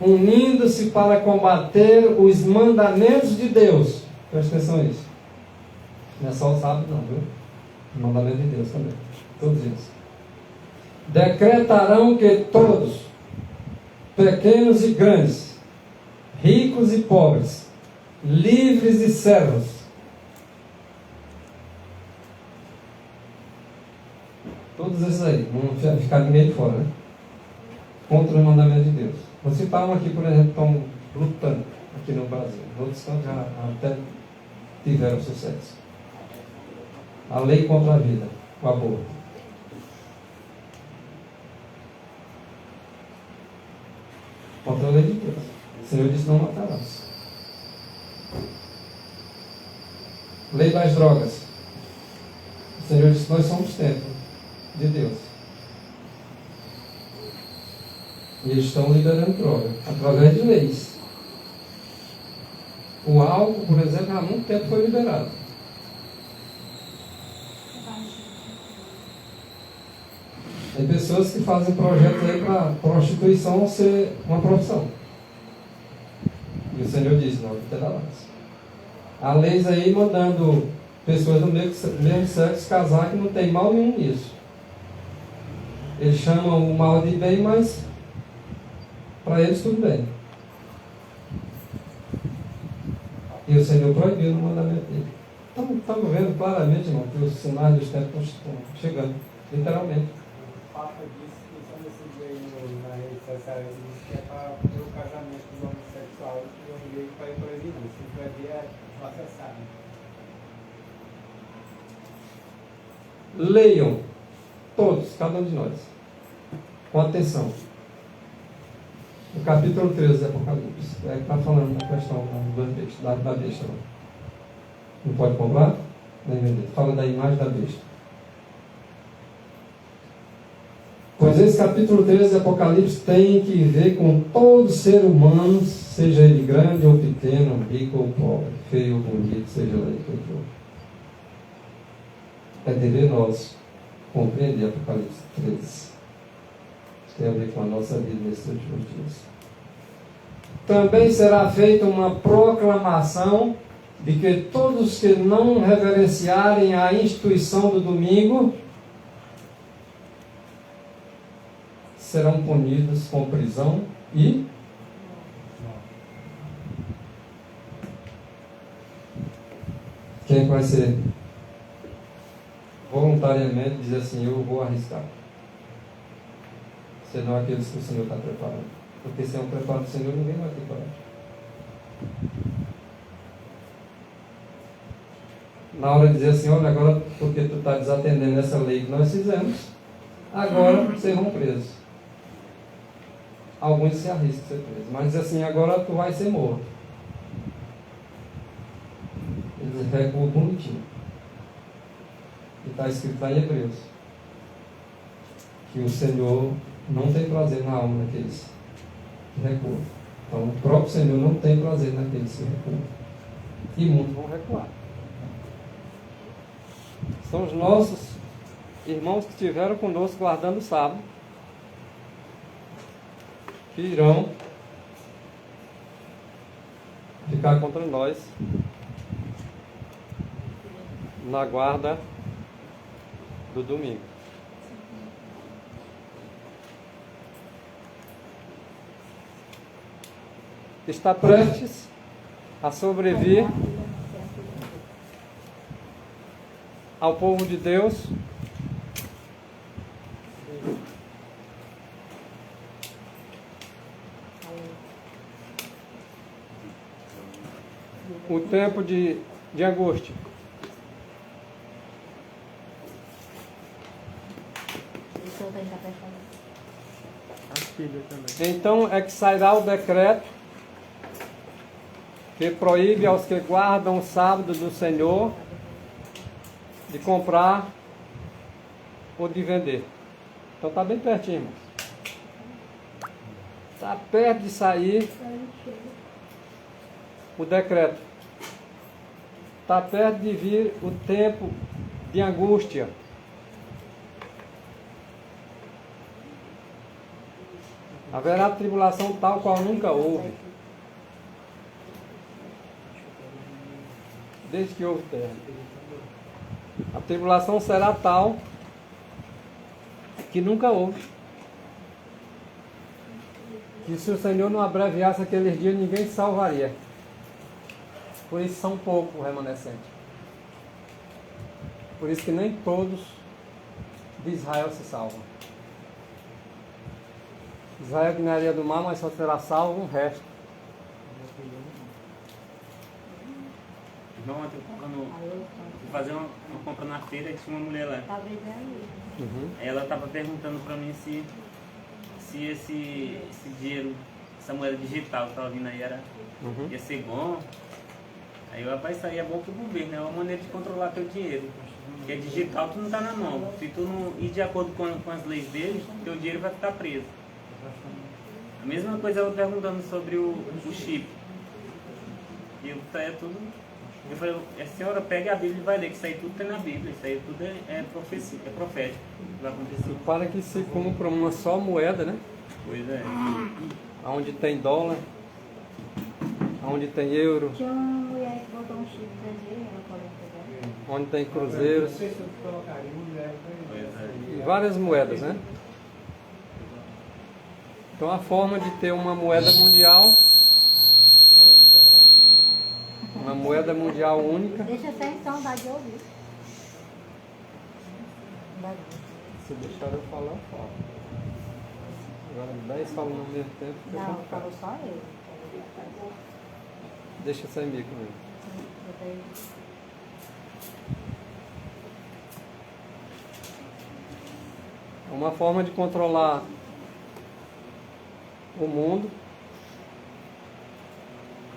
unindo-se para combater os mandamentos de Deus. Presta atenção nisso. Não é só o sábado não, viu? O mandamento de Deus também. Todos eles. Decretarão que todos, pequenos e grandes, ricos e pobres, livres e servos, todos esses aí, não vai ficar ninguém de fora, né? Contra o mandamento de Deus. Vou citar um aqui, por exemplo, estão lutando aqui no Brasil. Outros já até tiveram sucesso. A lei contra a vida, o aborto. Contra a lei de Deus. O Senhor disse: não matarás. Lei das drogas. O Senhor disse: nós somos templo de Deus. E eles estão liberando droga através de leis. O álcool, por exemplo, há muito tempo foi liberado. Tem pessoas que fazem projetos aí para prostituição ser uma profissão. E o Senhor disse: não, que terás. Há leis aí mandando pessoas do mesmo sexo casar, que não tem mal nenhum nisso. Eles chamam o mal de bem, mas para eles tudo bem. E o Senhor proibiu no mandamento dele. Estamos vendo claramente, irmão, que os sinais dos tempos estão chegando, literalmente. O Papa disse que só nesse dia aí na rede social, ele disse que é para o casamento dos homossexuais, que eu liguei para ir proibir. Se proibir é processado. Leiam, todos, cada um de nós, com atenção. O capítulo 13 de Apocalipse, é que está falando da questão da besta. Não pode comprar, nem vender. Fala da imagem da besta. Pois esse capítulo 13 de Apocalipse tem que ver com todo ser humano, seja ele grande ou pequeno, rico ou pobre, feio ou bonito, seja lá o que for. É dever nosso compreender Apocalipse 13. Isso tem a ver com a nossa vida nesses últimos dias. Também será feita uma proclamação de que todos que não reverenciarem a instituição do domingo serão punidos com prisão e quem vai ser voluntariamente dizer assim: eu vou arriscar, senão aqueles que o Senhor está preparando, porque se é um preparo do Senhor, ninguém vai ter coragem. Na hora de dizer assim: olha, agora porque tu está desatendendo essa lei que nós fizemos, agora vocês vão presos. Alguns se arriscam a ser presos, mas diz assim: agora tu vai ser morto. Eles recuam bonitinho. E está escrito lá em Hebreus que o Senhor não tem prazer na alma daqueles que recuam. Então o próprio Senhor não tem prazer naqueles que recuam. E muitos vão recuar. São os nossos irmãos que estiveram conosco guardando o sábado, que irão ficar contra nós na guarda do domingo. Está prestes a sobrevir ao povo de Deus o tempo de angústia. Então é que sairá o decreto que proíbe aos que guardam o sábado do Senhor de comprar ou de vender. Então está bem pertinho, irmãos. Está perto de sair o decreto. Está perto de vir o tempo de angústia. Haverá tribulação tal qual nunca houve, desde que houve terra. A tribulação será tal que nunca houve. Que se o Senhor não abreviasse aqueles dias, ninguém se salvaria. Por isso são poucos remanescentes. Por isso que nem todos de Israel se salvam. Israel ganharia do mar, mas só será salvo o resto. Irmão, ontem quando fui fazer uma compra na feira, tinha uma mulher lá. Aí ela estava perguntando para mim se esse dinheiro, essa moeda digital que estava vindo aí ia ser bom. Aí eu, rapaz, isso aí é bom para o governo, é uma maneira de controlar teu dinheiro. Porque é digital, tu não está na mão. Se tu não ir de acordo com as leis deles, teu dinheiro vai ficar preso. A mesma coisa ela perguntando sobre o chip. E eu falei, a senhora pega a Bíblia e vai ler, que isso aí tudo tem na Bíblia, isso aí tudo é profecia, é profético. Vai acontecer. E para que se compra uma só moeda, né? Pois é. Onde tem dólar, onde tem euro, Tinha uma mulher que botou um chip brasileiro, ela falou que onde tem cruzeiros Não sei se eu colocaria mulher. Pois é. e várias moedas, né? Então a forma de ter uma moeda mundial única. deixa sem som, dá de ouvir. Se deixar eu falar, eu falo. Agora 10 falam ao mesmo tempo. Fica Não, complicado. falou só eu. Deixa sem micro mesmo. Uma forma de controlar o mundo,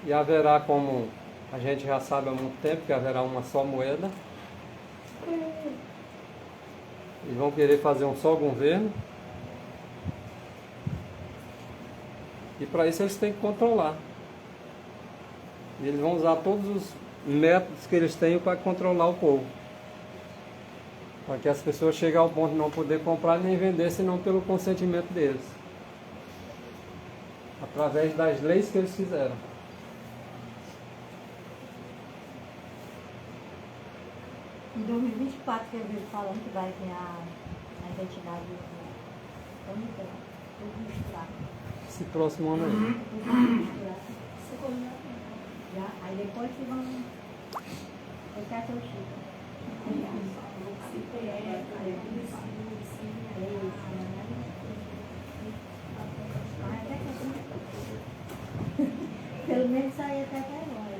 e haverá, como a gente já sabe há muito tempo, que haverá uma só moeda, e vão querer fazer um só governo, e para isso eles têm que controlar, e eles vão usar todos os métodos que eles têm para controlar o povo, para que as pessoas cheguem ao ponto de não poder comprar nem vender, senão pelo consentimento deles, através das leis que eles fizeram. Em 2024 que eu vi falando que vai vir a identidade tudo misturado. Esse próximo ano aí. Tudo misturado. Já, aí depois que vão. Eu quero ter o chip. Pelo menos sair até agora.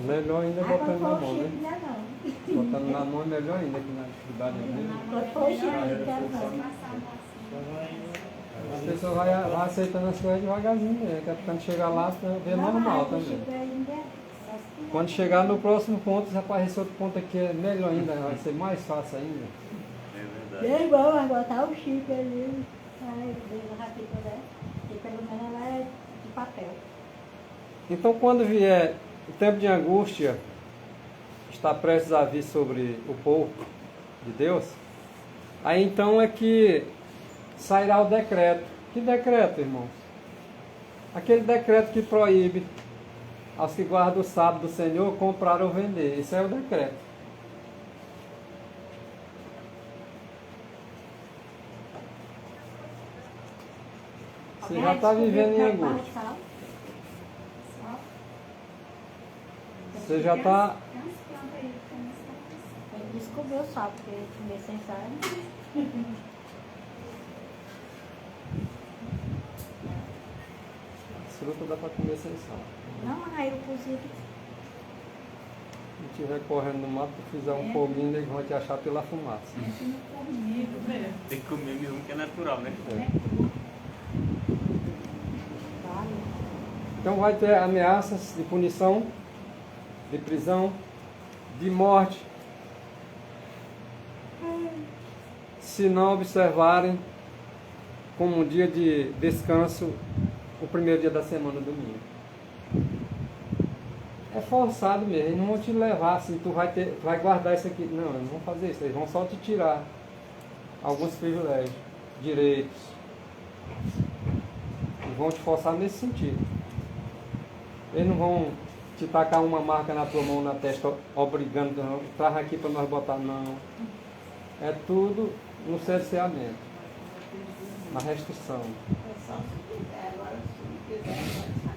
Melhor ainda botando na mão, né? Não, não. Botando na mão é melhor ainda que na atividade dele. Quando for o chip, não quero não. A pessoa vai aceitando as coisas devagarzinho, né? Que quando chegar lá, vê normal também. Quando chegar no próximo ponto, se aparecer outro ponto aqui é melhor ainda, vai ser mais fácil ainda. É verdade. É igual, vai botar o chip ali. Aí, rápido, né? E pelo menos ela é de papel. Então, quando vier o tempo de angústia, está prestes a vir sobre o povo de Deus, aí então é que sairá o decreto. Que decreto, irmãos? Aquele decreto que proíbe aos que guardam o sábado do Senhor comprar ou vender. Esse é o decreto. Você já está vivendo em angústia. Sal. Só. Você já está... Tem umas plantas aí que tem umas plantas. Ele descobriu o sal, porque comer sem sal é muito. As frutas dá para comer sem sal. Não, mas aí eu cozido. Se estiver correndo no mato, fizer um foguinho, eles vão te achar pela fumaça. Mexe no formigo, né? Tem que comer mesmo que é natural, né? Vale. Então vai ter ameaças de punição, de prisão, de morte, se não observarem como um dia de descanso o primeiro dia da semana, domingo. É forçado mesmo, eles não vão te levar assim, tu vai guardar isso aqui. Não, eles não vão fazer isso, eles vão só te tirar alguns privilégios, direitos. Eles vão te forçar nesse sentido. Eles não vão te tacar uma marca na tua mão, na testa, obrigando, não, traz aqui para nós botar, não. É tudo no cerceamento, na restrição.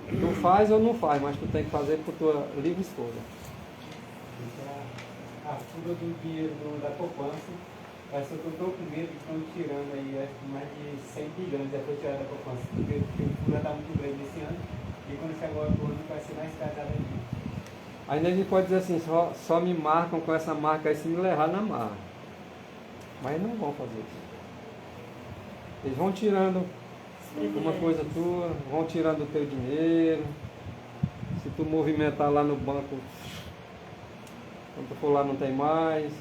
Tu faz ou não faz, mas tu tem que fazer por tua livre escolha. A fuga do dinheiro da poupança, parece que eu estou com medo que estão tirando aí, acho que mais de 100 bilhões já foi tirado da poupança, porque o fuga está muito grande esse ano, e quando chegar o outro ano vai ser mais caro ainda. Ainda a gente pode dizer assim, só me marcam com essa marca aí se me levar na marra. Mas eles não vão fazer isso. Eles vão tirando uma coisa tua, vão tirando o teu dinheiro. Se tu movimentar lá no banco, quando tu for lá não tem mais,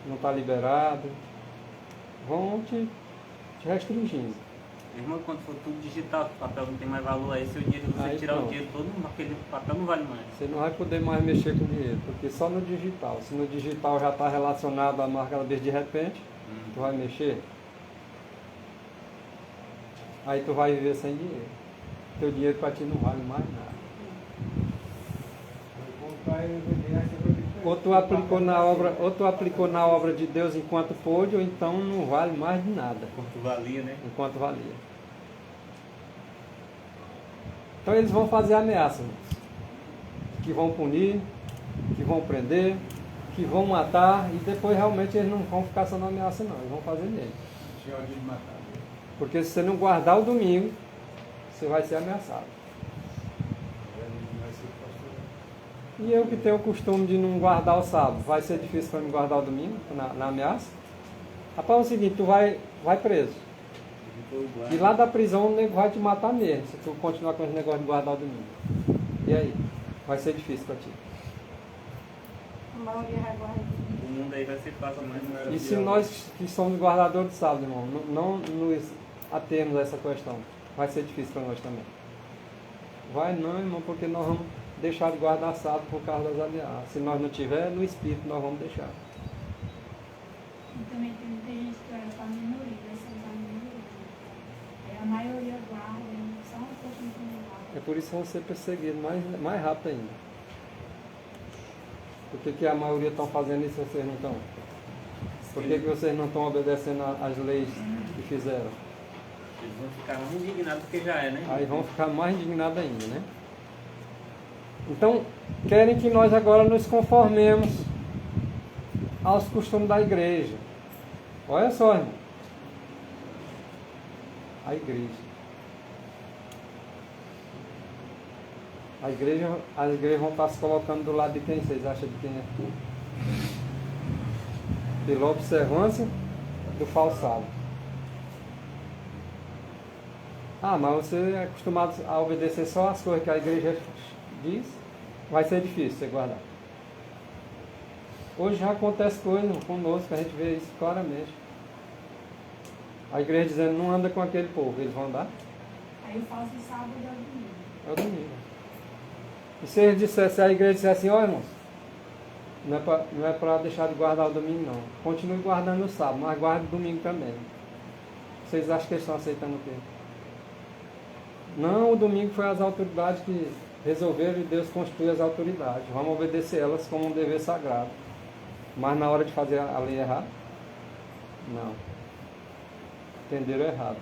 não está liberado. Vão te restringindo. Irmão, quando for tudo digital, o papel não tem mais valor, aí seu dinheiro, você Aí tirar pronto. o dinheiro todo, aquele papel não vale mais. Você não vai poder mais mexer com dinheiro, porque só no digital. Se no digital já está relacionado à marca de repente, tu vai mexer. Aí tu vai viver sem dinheiro. Teu dinheiro para ti não vale mais nada. Ou tu aplicou na obra de Deus enquanto pôde, ou então não vale mais de nada. Quanto valia, né? Enquanto valia. Então eles vão fazer ameaça, irmãos. Que vão punir, que vão prender, que vão matar, e depois realmente eles não vão ficar só na ameaça não, eles vão fazer mesmo. Porque se você não guardar o domingo, você vai ser ameaçado. E eu que tenho o costume de não guardar o sábado, vai ser difícil para me guardar o domingo, na ameaça? Rapaz, é o seguinte, tu vai preso. E lá da prisão o nego vai te matar mesmo, se tu continuar com esse negócio de guardar o domingo. E aí? Vai ser difícil para ti. A maioria vai guardar. O mundo aí vai ser fácil, mas E se nós que somos guardadores de sábado, irmão, não nos atermos a essa questão, vai ser difícil para nós também. Vai não, irmão, porque nós vamos deixar de guardar sábado por causa das ameaças. Se nós não tiver, no espírito nós vamos deixar. E também tem muita gente que olha para a minoria, vai ser a minoria. Aí a maioria guarda, só uma porção que não guarda. É por isso que vão ser perseguidos mais rápido ainda. Por que a maioria estão fazendo isso e vocês não estão? Por que vocês não estão obedecendo às leis que fizeram? eles vão ficar mais indignados do que já é, né? Aí vão ficar mais indignados ainda, né? Então, querem que nós agora nos conformemos aos costumes da igreja. Olha só, irmão. A igreja. As igrejas vão estar se colocando do lado de quem? Vocês acham de quem é? Pela observância do falsado. Ah, mas você é acostumado a obedecer só as coisas que a igreja diz, vai ser difícil você guardar. Hoje já acontece coisa conosco, a gente vê isso claramente. A igreja dizendo, não anda com aquele povo, eles vão andar? Aí o falso sábado é o domingo. É o domingo. E se eles dissessem, se a igreja dissesse assim, ó irmãos, não é para deixar de guardar o domingo não. Continue guardando o sábado, mas guarde o domingo também. Vocês acham que eles estão aceitando o quê? Não, o domingo foi as autoridades que resolveram e Deus constituiu as autoridades. Vamos obedecer elas como um dever sagrado. Mas na hora de fazer a lei errada? Não. Entenderam errado.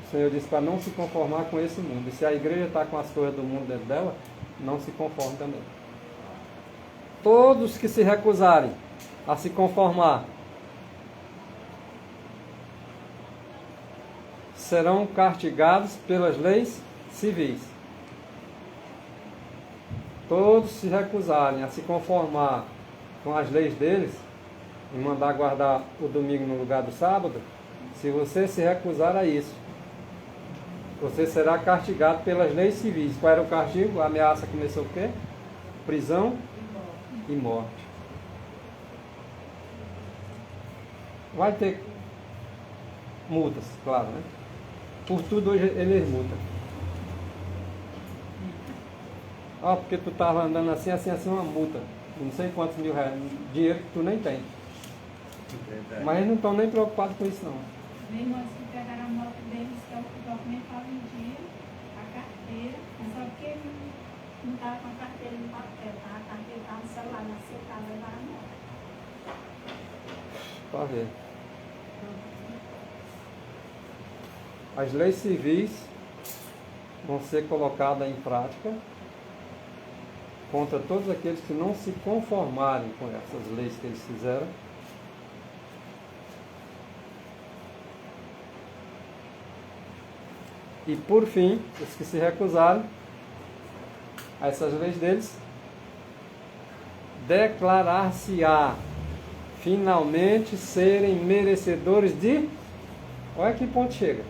O Senhor disse para não se conformar com esse mundo. E se a igreja está com as coisas do mundo dentro dela, não se conforme também. Todos que se recusarem a se conformar serão castigados pelas leis civis. Todos se recusarem a se conformar com as leis deles e mandar guardar o domingo no lugar do sábado, se você se recusar a isso, você será castigado pelas leis civis. Qual era o castigo? A ameaça começou o quê? Prisão e morte. Vai ter multas, claro, né? Por tudo hoje eles multam. Ó, porque tu estava andando assim, uma multa. Não sei quantos mil reais. Dinheiro que tu nem tem. Mas eles não estão nem preocupados com isso, não. Mesmo assim, pegaram a moto deles, que é o documento estava em dia, a carteira, mas só porque ele não estava com a carteira no papel, tá? A carteira estava no celular, na secada, levaram a moto. Para ver. As leis civis vão ser colocadas em prática contra todos aqueles que não se conformarem com essas leis que eles fizeram. E por fim, os que se recusarem a essas leis deles, declarar-se-á finalmente serem merecedores de... Olha que ponto chega.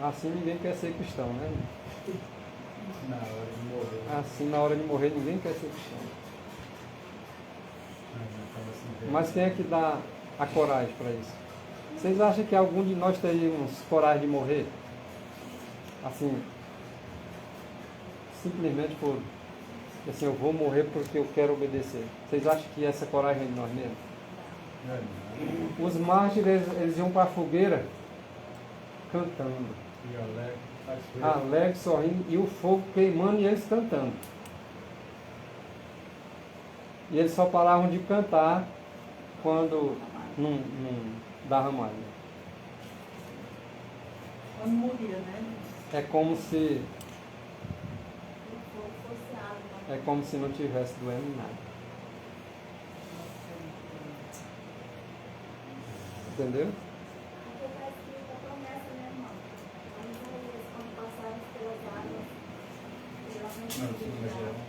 Assim ninguém quer ser cristão, né? Na hora de morrer. Assim na hora de morrer ninguém quer ser cristão. Mas quem é que dá a coragem para isso? Vocês acham que algum de nós teríamos coragem de morrer? Assim, simplesmente por... Assim, eu vou morrer porque eu quero obedecer. Vocês acham que essa coragem é de nós mesmos? Os mártires, eles iam para a fogueira cantando. Alegre, sorrindo, e o fogo queimando e eles cantando. E eles só paravam de cantar quando não dava mais. Quando morria, né? É como se não tivesse doendo nada. Entendeu? Porque está escrito a promessa, né, irmão? Quando passaram pelas águas,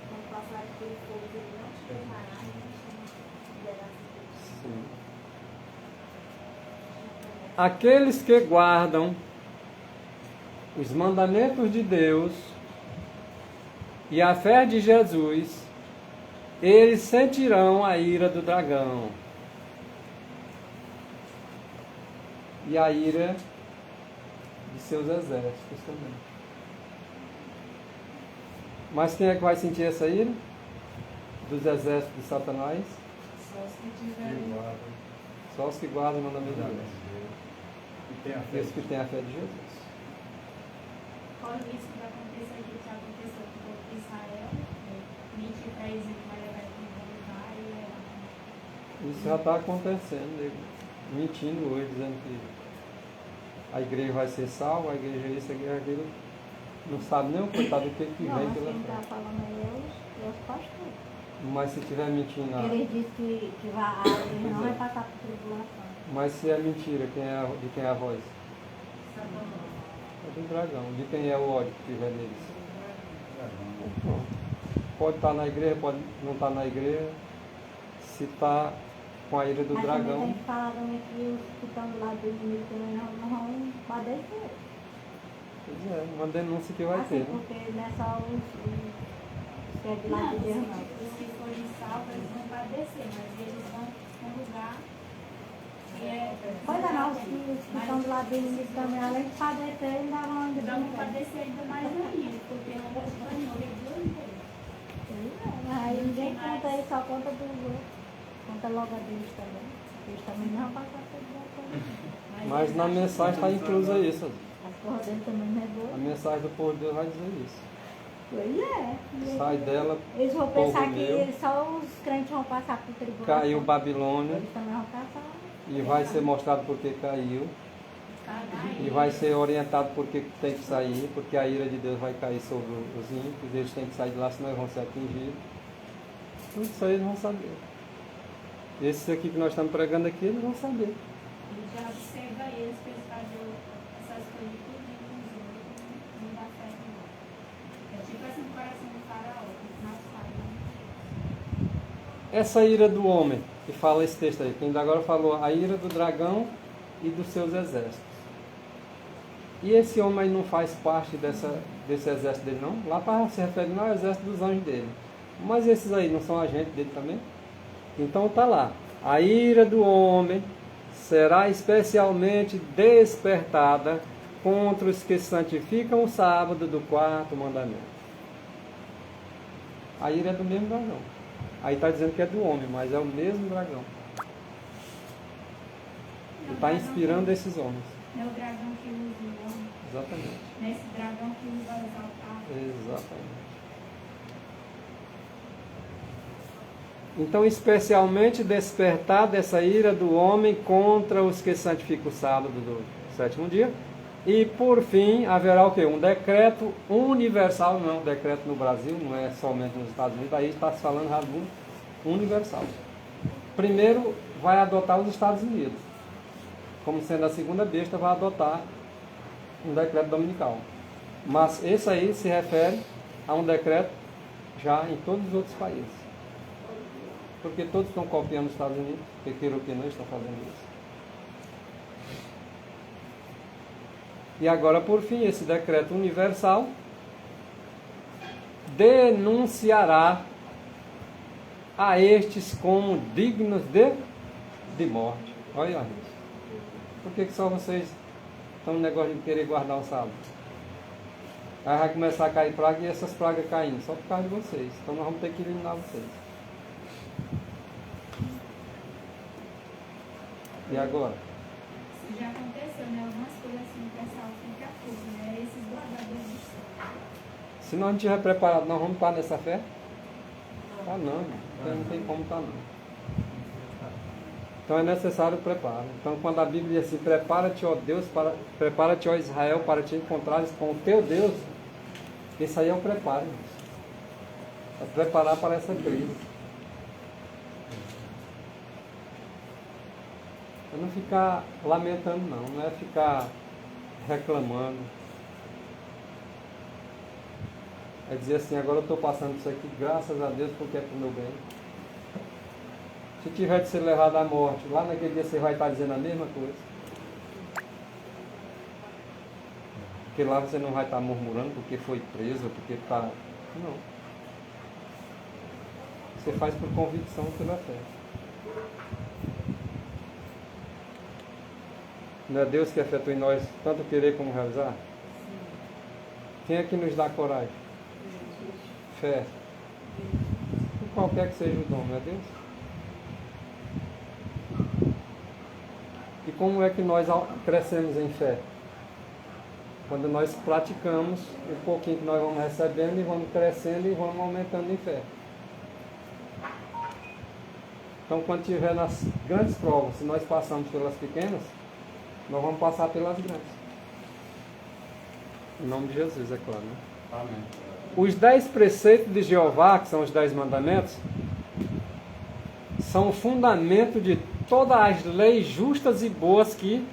quando passaram pelo fogo, ele não te queimará, não te Sim. Aqueles que guardam os mandamentos de Deus e a fé de Jesus, eles sentirão a ira do dragão. E a ira de seus exércitos também. Mas quem é que vai sentir essa ira? Dos exércitos de Satanás? Só os que tiverem. Só os que guardam o mandamento de Deus. E Os que têm a fé de Jesus. Corre o risco de acontecer aquilo que aconteceu com o povo de Israel, mentir para eles que vai levar para um lugar e levar. Isso já está acontecendo, nego. Mentindo hoje, dizendo que a igreja vai ser salva, a igreja isso, a igreja aquilo. Não sabe nem o coitado do que vem Não, mas pela quem está frente. falando aí é os pastores. Mas se estiver mentindo, Eles dizem que a igreja não vai passar por tribulação. mas se é mentira, de quem é a voz? É do dragão. De quem é o ódio que tiver neles? Pronto. Pode estar na igreja, pode não estar na igreja. Se está com a ira do Mas dragão. também tem falado que os que estão do lado do inimigo também não vão padecer. Pois é, uma denúncia que vai ter, Assim, né? porque não é só os que é de lá de Deus, não. Os que forem salvos, eles vão padecer, mas eles vão para um lugar que é. Pois é, não, os que estão do lado do inimigo também, além de padecer, ainda vão ainda Então vão bem. padecer ainda mais ainda, porque não vão morrer de dois deles. Aí ninguém conta aí, só conta dos outros. Conta logo a Deus também. Eles também não vão passar por tribulação. Mas na mensagem está inclusa isso. As porras dele também não é boa. A mensagem do povo de Deus vai dizer isso. Pois é. Sai dela, Eles vão povo pensar que meu. só os crentes vão passar por tribulação. caiu Babilônia Eles também vão passar. e vai ser mostrado porque caiu. E vai ser orientado porque tem que sair, porque a ira de Deus vai cair sobre os ímpios, eles têm que sair de lá, senão eles vão ser atingidos. Tudo isso aí eles vão saber. Esses aqui que nós estamos pregando aqui, eles vão saber. E já observa eles para eles fazerem essas coisas tudo com os outros, não dá certo não. É tipo assim o coração do faraó, que nós falamos. Essa ira do homem, que fala esse texto aí, que ainda agora falou a ira do dragão e dos seus exércitos. E esse homem aí não faz parte desse exército dele não? Lá está se referindo ao exército dos anjos dele. Mas esses aí não são agentes dele também? Então está lá. A ira do homem será especialmente despertada contra os que santificam o sábado do 4º mandamento. A ira é do mesmo dragão. Aí está dizendo que é do homem, mas é o mesmo dragão. E está inspirando esses homens. Não é o dragão que usa o homem, Exatamente. não é esse dragão que usa os altares. Exatamente. Então, especialmente despertada essa ira do homem contra os que santificam o sábado do 7º dia. E, por fim, haverá o quê? Um decreto universal, não é um decreto no Brasil, não é somente nos Estados Unidos, aí está se falando já do universal. Primeiro, vai adotar os Estados Unidos. Como sendo a segunda besta, vai adotar um decreto dominical. Mas esse aí se refere a um decreto já em todos os outros países. Porque todos estão copiando os Estados Unidos, porque queira ou que não estão fazendo isso. E agora, por fim, esse decreto universal denunciará a estes como dignos de morte. Olha isso. Por que só vocês estão no negócio de querer guardar o sábado? Aí vai começar a cair praga e essas pragas caindo, só por causa de vocês. Então nós vamos ter que eliminar vocês. E agora? Isso já aconteceu, né? Algumas coisas assim, o pessoal fica fogo, né? Esses guardadores do céu. Se nós não estiver preparado, nós vamos estar nessa fé? Ah, não tem como estar não. Então é necessário o preparo. Então quando a Bíblia diz assim, prepara-te, ó Deus, prepara-te, ó Israel, para te encontrares com o teu Deus, esse aí é o preparo. É preparar para essa crise. É não ficar lamentando não é ficar reclamando. É dizer assim, agora eu estou passando isso aqui, graças a Deus, porque é para o meu bem. Se tiver de ser levado à morte, lá naquele dia você vai estar dizendo a mesma coisa. Porque lá você não vai estar murmurando porque foi preso, porque está... Não. Você faz por convicção pela fé. Não é Deus que efetua em nós tanto querer como realizar? Quem é que nos dá coragem? Fé. E qualquer que seja o dom, não é Deus? E como é que nós crescemos em fé? Quando nós praticamos um pouquinho que nós vamos recebendo e vamos crescendo e vamos aumentando em fé. Então quando tiver nas grandes provas, se nós passamos pelas pequenas, nós vamos passar pelas grandes. Em nome de Jesus, é claro. Né? Amém. Os 10 preceitos de Jeová, que são os 10 mandamentos, são o fundamento de todas as leis justas e boas que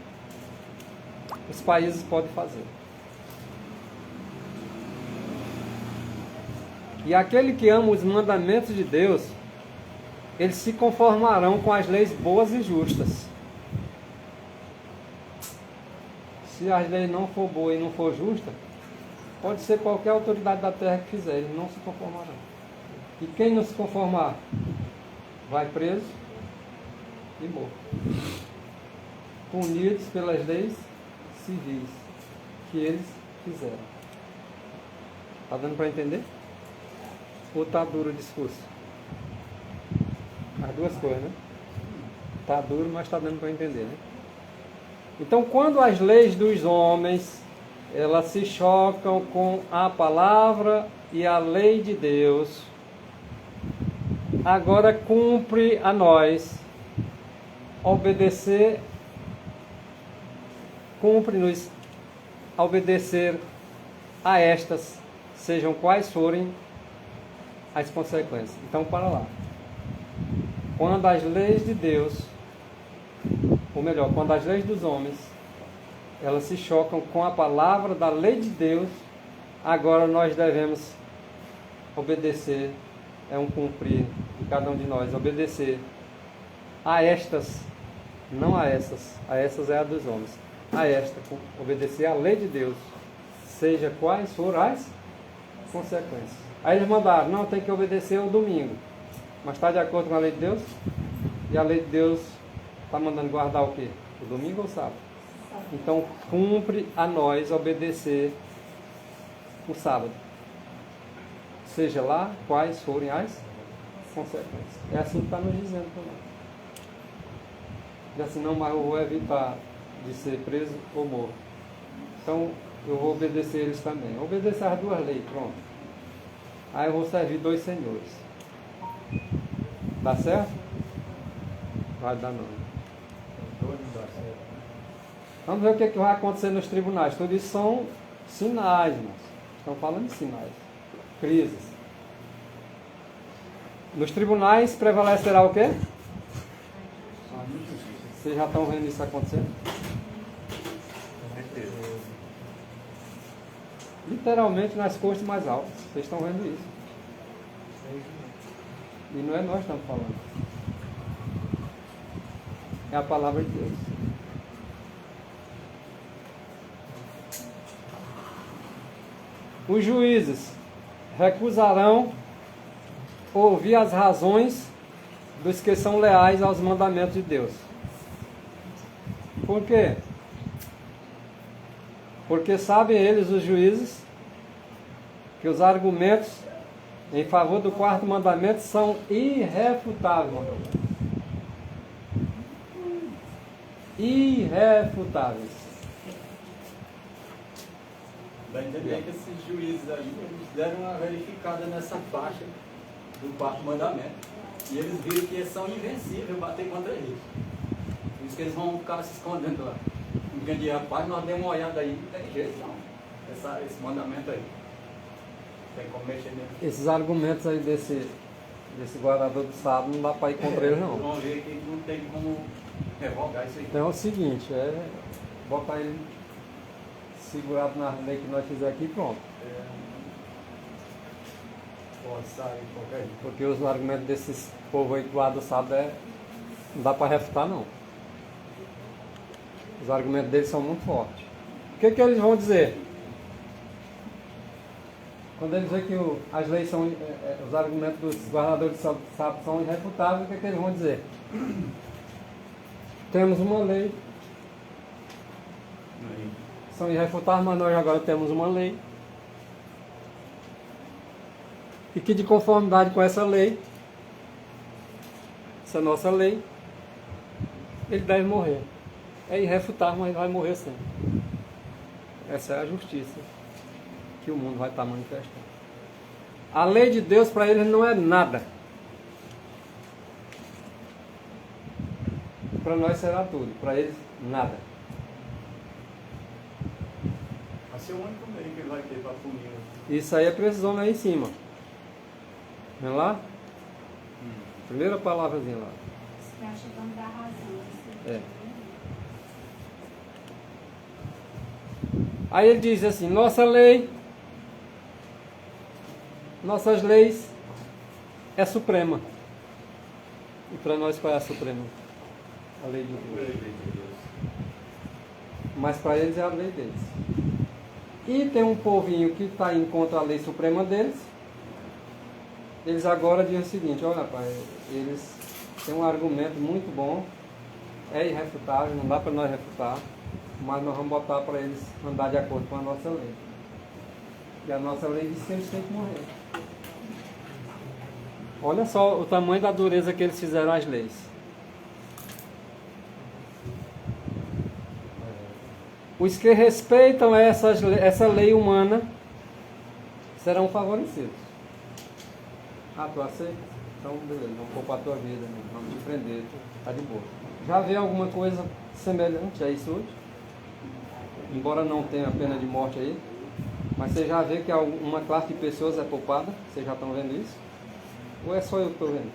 os países podem fazer. E aquele que ama os mandamentos de Deus, eles se conformarão com as leis boas e justas. Se as leis não for boa e não for justa, pode ser qualquer autoridade da terra que fizer, eles não se conformarão. E quem não se conformar, vai preso e morto. Punidos pelas leis civis que eles fizeram. Está dando para entender? Ou está duro o discurso? As duas coisas, né? Está duro, mas está dando para entender, né? Então, quando as leis dos homens, elas se chocam com a palavra e a lei de Deus. Agora cumpre a nós obedecer, cumpre-nos obedecer a estas, sejam quais forem as consequências. Então, para lá. Quando as leis de Deus, ou melhor, quando as leis dos homens, elas se chocam com a palavra da lei de Deus, agora nós devemos obedecer, é um cumprir de cada um de nós, obedecer a estas, não a essas é a dos homens, a esta, obedecer a lei de Deus, seja quais forem as consequências. Aí eles mandaram, não, tem que obedecer o domingo, mas está de acordo com a lei de Deus? E a lei de Deus está mandando guardar o quê? O domingo ou o sábado? Então cumpre a nós obedecer o sábado, seja lá quais forem as consequências. É assim que está nos dizendo também. E assim, não, mas eu vou evitar de ser preso ou morto. Então eu vou obedecer eles também. Obedecer as duas leis, pronto. Aí eu vou servir 2 senhores. Dá certo? Vai dar não. Vamos ver o que vai acontecer nos tribunais. Tudo isso são sinais, irmãos. Estão falando de sinais. Crises. Nos tribunais prevalecerá o quê? Vocês já estão vendo isso acontecendo? Literalmente nas cortes mais altas. Vocês estão vendo isso. E não é nós que estamos falando. É a palavra de Deus. Os juízes recusarão ouvir as razões dos que são leais aos mandamentos de Deus. Por quê? Porque sabem eles, os juízes, que os argumentos em favor do 4º mandamento são irrefutáveis. Irrefutáveis. Dá a entender que esses juízes aí, eles deram uma verificada nessa faixa do 4º mandamento. E eles viram que eles são invencíveis bater contra eles. Por isso que eles vão ficar se escondendo lá. Porque, rapaz, nós demos uma olhada aí, não tem jeito não. Esse mandamento aí. Tem como mexer nele. Esses argumentos aí desse guardador do sábado não dá para ir contra ele não. Vamos ver que não tem como revogar isso aí. Então é o seguinte, botar ele segurado na lei que nós fizemos aqui e pronto. Pode sair qualquer jeito. Porque os argumentos desses povo aí que guarda o sábado não dá para refutar não. Os argumentos deles são muito fortes. O que eles vão dizer? Quando eles veem que as leis são, os argumentos dos guardadores do sábado são irrefutáveis, o que eles vão dizer? Temos uma lei. São irrefutáveis, mas nós agora temos uma lei. E que de conformidade com essa lei, essa nossa lei, ele deve morrer. É irrefutável, mas vai morrer sempre. Essa é a justiça que o mundo vai estar manifestando. A lei de Deus para eles não é nada. Para nós será tudo, para eles nada. Vai ser o único meio que ele vai ter para punir. Isso aí é precisão lá em cima. Vem lá? Primeira palavrazinha lá. Você acha que vamos dar razão? É. Aí ele diz assim, nossas leis é suprema. E para nós qual é a suprema? A lei de Deus. Mas para eles é a lei deles. E tem um povinho que está em contra a lei suprema deles. Eles agora dizem o seguinte, olha rapaz, eles têm um argumento muito bom, é irrefutável, não dá para nós refutar, mas nós vamos botar para eles andar de acordo com a nossa lei. E a nossa lei diz que eles têm que morrer. Olha só o tamanho da dureza que eles fizeram às leis. Os que respeitam essa lei humana serão favorecidos. Ah, tu aceita? Então, beleza, vamos poupar a tua vida, né? Vamos te prender, tá de boa. Já vê alguma coisa semelhante a isso hoje? Embora não tenha pena de morte aí, mas você já vê que uma classe de pessoas é poupada? Vocês já estão vendo isso? Ou é só eu que estou vendo?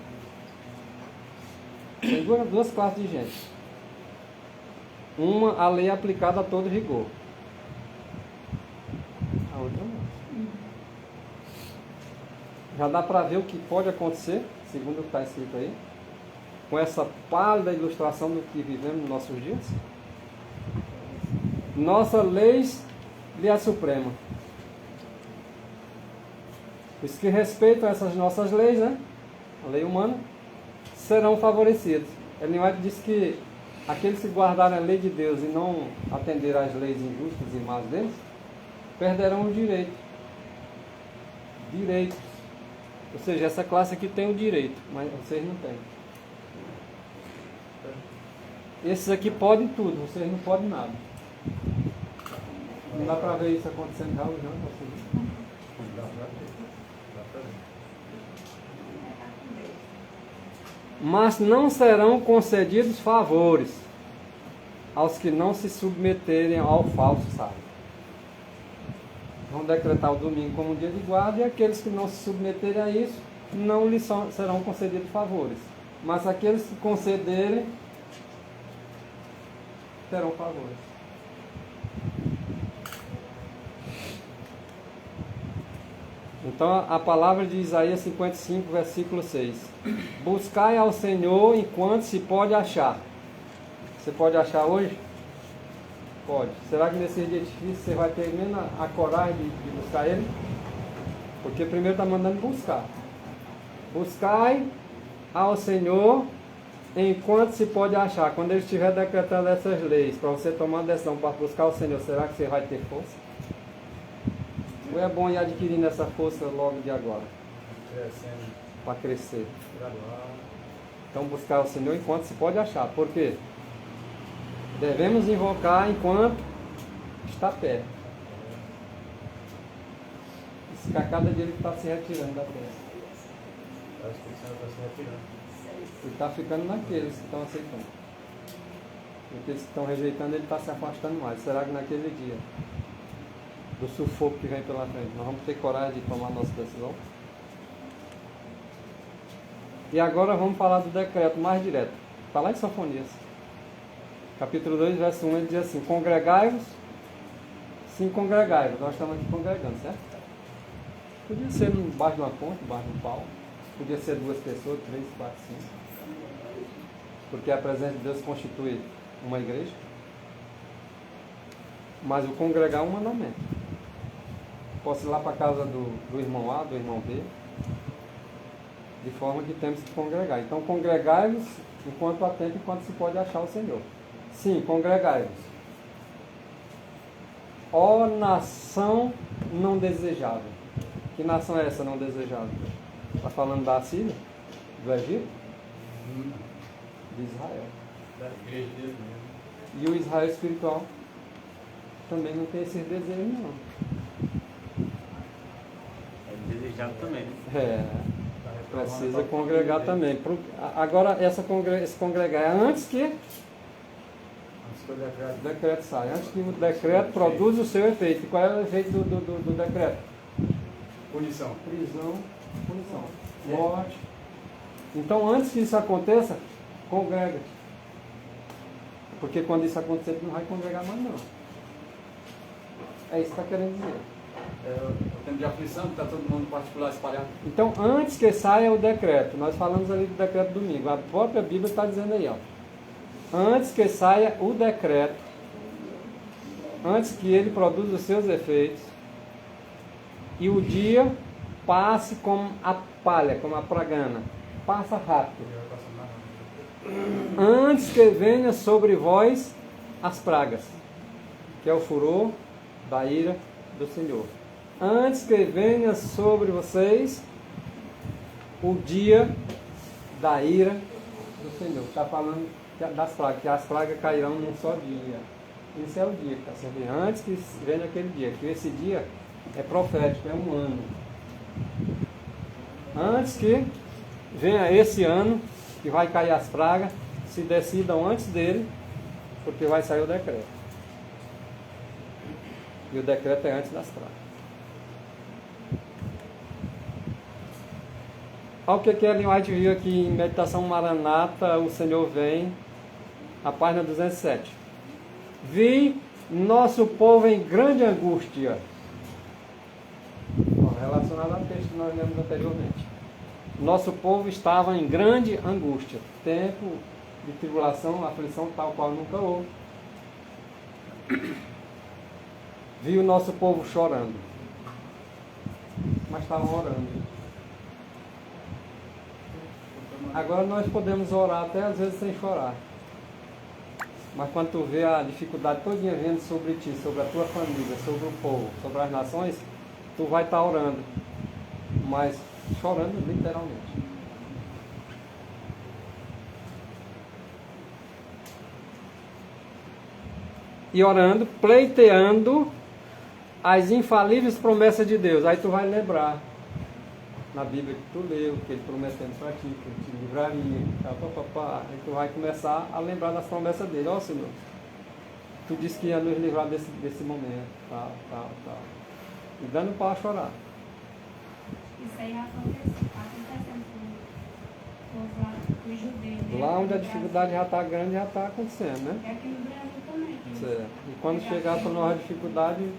Tem duas classes de gente. Uma, a lei é aplicada a todo rigor. A outra não. Já dá para ver o que pode acontecer, segundo o que está escrito aí, com essa pálida ilustração do que vivemos nos nossos dias. Nossa lei é a suprema. Os que respeitam essas nossas leis, né? A lei humana, serão favorecidos. Ellen White diz que aqueles que guardarem a lei de Deus e não atenderem às leis injustas e más deles, perderão o direito. Direitos. Ou seja, essa classe aqui tem o direito, mas vocês não têm. Esses aqui podem tudo, vocês não podem nada. Não dá para ver isso acontecendo já hoje, não? Mas não serão concedidos favores aos que não se submeterem ao falso sábado. Vão decretar o domingo como um dia de guarda, e aqueles que não se submeterem a isso, não lhes serão concedidos favores. Mas aqueles que concederem, terão favores. Então a palavra de Isaías 55, versículo 6. Buscai ao Senhor enquanto se pode achar. Você pode achar hoje? Pode. Será que nesse dia difícil você vai ter menos a coragem de buscar Ele? Porque primeiro está mandando buscar. Buscai ao Senhor enquanto se pode achar. Quando Ele estiver decretando essas leis, para você tomar uma decisão para buscar o Senhor, será que você vai ter força? Ou é bom ir adquirindo essa força logo de agora? Para crescer. Então buscar o Senhor enquanto se pode achar. Por quê? Devemos invocar enquanto está perto. Esse cada dia ele está se retirando da terra. Ele está ficando naqueles que estão aceitando. Aqueles que estão rejeitando, ele está se afastando mais. Será que naquele dia do sufoco que vem pela frente, nós vamos ter coragem de tomar nossa decisão? E agora vamos falar do decreto mais direto. Está lá em Sofonias. Capítulo 2, verso 1, ele diz assim: congregai-vos, sim, congregai-vos. Nós estamos aqui congregando, certo? Podia ser embaixo de uma ponte, embaixo de um pau. Podia ser 2 pessoas, 3, 4, 5. Porque a presença de Deus constitui uma igreja. Mas o congregar é um mandamento. Posso ir lá para a casa do irmão A, do irmão B, de forma que temos que congregar. Então, congregai-vos enquanto há tempo, enquanto se pode achar o Senhor. Sim, congregai-vos. Ó nação não desejável. Que nação é essa não desejável? Está falando da Assíria? Do Egito? De Israel. Da igreja dele mesmo. E o Israel espiritual também não tem esses desejos, não. É desejado também, né? É, precisa congregar também. Agora, esse congregar é antes que o decreto saia. Antes que o decreto produza o seu efeito. E qual é o efeito do decreto? Punição. Prisão, punição, morte. Então, antes que isso aconteça, congrega. Porque quando isso acontecer, tu não vai congregar mais, não. É isso que está querendo dizer. O tempo de aflição, que está todo mundo particular espalhado. Então, antes que saia o decreto, nós falamos ali do decreto domingo, a própria Bíblia está dizendo aí, ó. Antes que saia o decreto, antes que ele produza os seus efeitos, e o dia passe como a palha, como a pragana, passa rápido. Antes que venha sobre vós as pragas, que é o furor da ira do Senhor. Antes que venha sobre vocês o dia da ira do Senhor. Está falando das pragas, que as pragas cairão num só dia. Esse é o dia que está sendo antes que venha aquele dia, que esse dia é profético, é um ano. Antes que venha esse ano, que vai cair as pragas, se decidam antes dele, porque vai sair o decreto. E o decreto é antes das pragas. Olha o que Ellen White viu aqui em Meditação Maranata, o Senhor vem, a página 207. Vi nosso povo em grande angústia. Relacionado ao texto que nós lemos anteriormente. Nosso povo estava em grande angústia. Tempo de tribulação, aflição tal qual nunca houve. Vi o nosso povo chorando. Mas estavam orando. Agora nós podemos orar até às vezes sem chorar. Mas quando tu vê a dificuldade todinha vindo sobre ti, sobre a tua família, sobre o povo, sobre as nações, tu vai estar orando. Mas chorando literalmente. E orando, pleiteando as infalíveis promessas de Deus. Aí tu vai lembrar na Bíblia que tu leu, que ele prometendo para ti, que ele te livraria, aí tu vai começar a lembrar das promessas dele. Ó Senhor, tu disse que ia nos livrar desse momento, tal. E dando para chorar. Isso aí acontecendo com os judeus. Né? Lá onde a dificuldade já está grande, já está acontecendo, né? É aqui no Brasil também. Certo. E quando chegar para nós a dificuldade,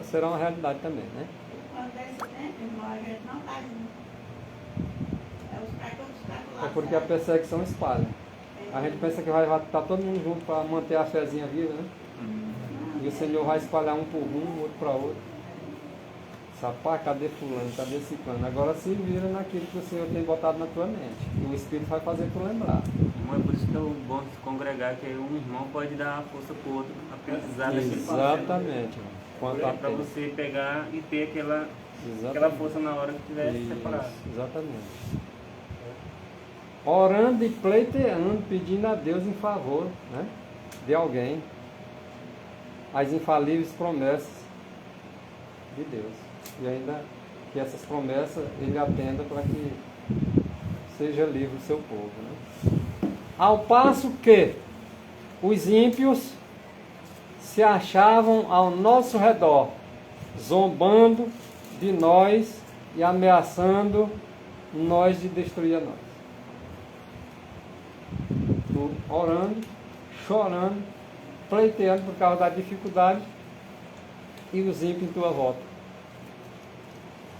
será uma realidade também, né? Quando é esse tempo, irmão, a gente não está junto. É os caras lá. É porque a perseguição espalha. A gente pensa que vai estar todo mundo junto para manter a fezinha viva, né? E o Senhor vai espalhar um por um, outro para outro. Sapá, cadê fulano, cadê ciclano? Agora se vira naquilo que o Senhor tem botado na tua mente. E o Espírito vai fazer tu lembrar. Irmão, é por isso que é bom se congregar, que aí um irmão pode dar força para o outro, a precisar daquele Exatamente. para você pegar e ter aquela força na hora que estiver separado. Exatamente. Orando e pleiteando, pedindo a Deus em favor, né, de alguém, as infalíveis promessas de Deus. E ainda que essas promessas ele atenda para que seja livre o seu povo. Né? Ao passo que os ímpios se achavam ao nosso redor, zombando de nós e ameaçando nós de destruir a nós. Tu orando, chorando, pleiteando por causa da dificuldade e os ímpios em tua volta,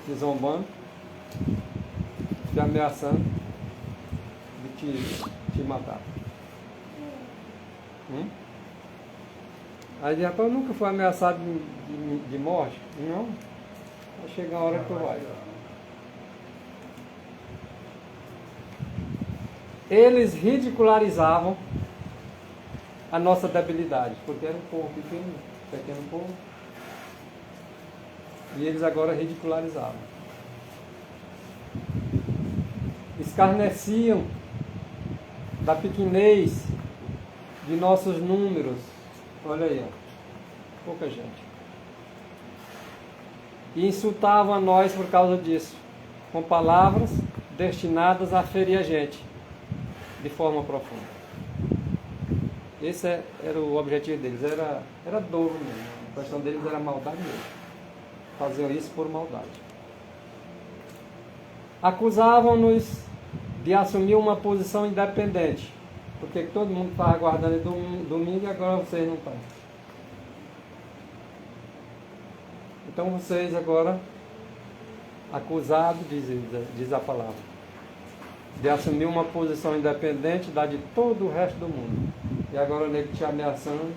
te zombando, te ameaçando de te matar. Aí diz, rapaz, eu nunca fui ameaçado de morte. Não, vai chegar a hora que tu vai. Eles ridicularizavam a nossa debilidade, porque era um povo pequeno povo. E eles agora ridicularizavam. Escarneciam da pequenez de nossos números. Olha aí, ó, pouca gente. E insultavam a nós por causa disso, com palavras destinadas a ferir a gente de forma profunda. Esse era o objetivo deles, era dolo mesmo. A questão deles era maldade mesmo. Faziam isso por maldade. Acusavam-nos de assumir uma posição independente, porque todo mundo estava aguardando domingo e agora vocês não estão. Então vocês agora, acusados, diz a palavra, de assumir uma posição independente da de todo o resto do mundo. E agora o nego te ameaçando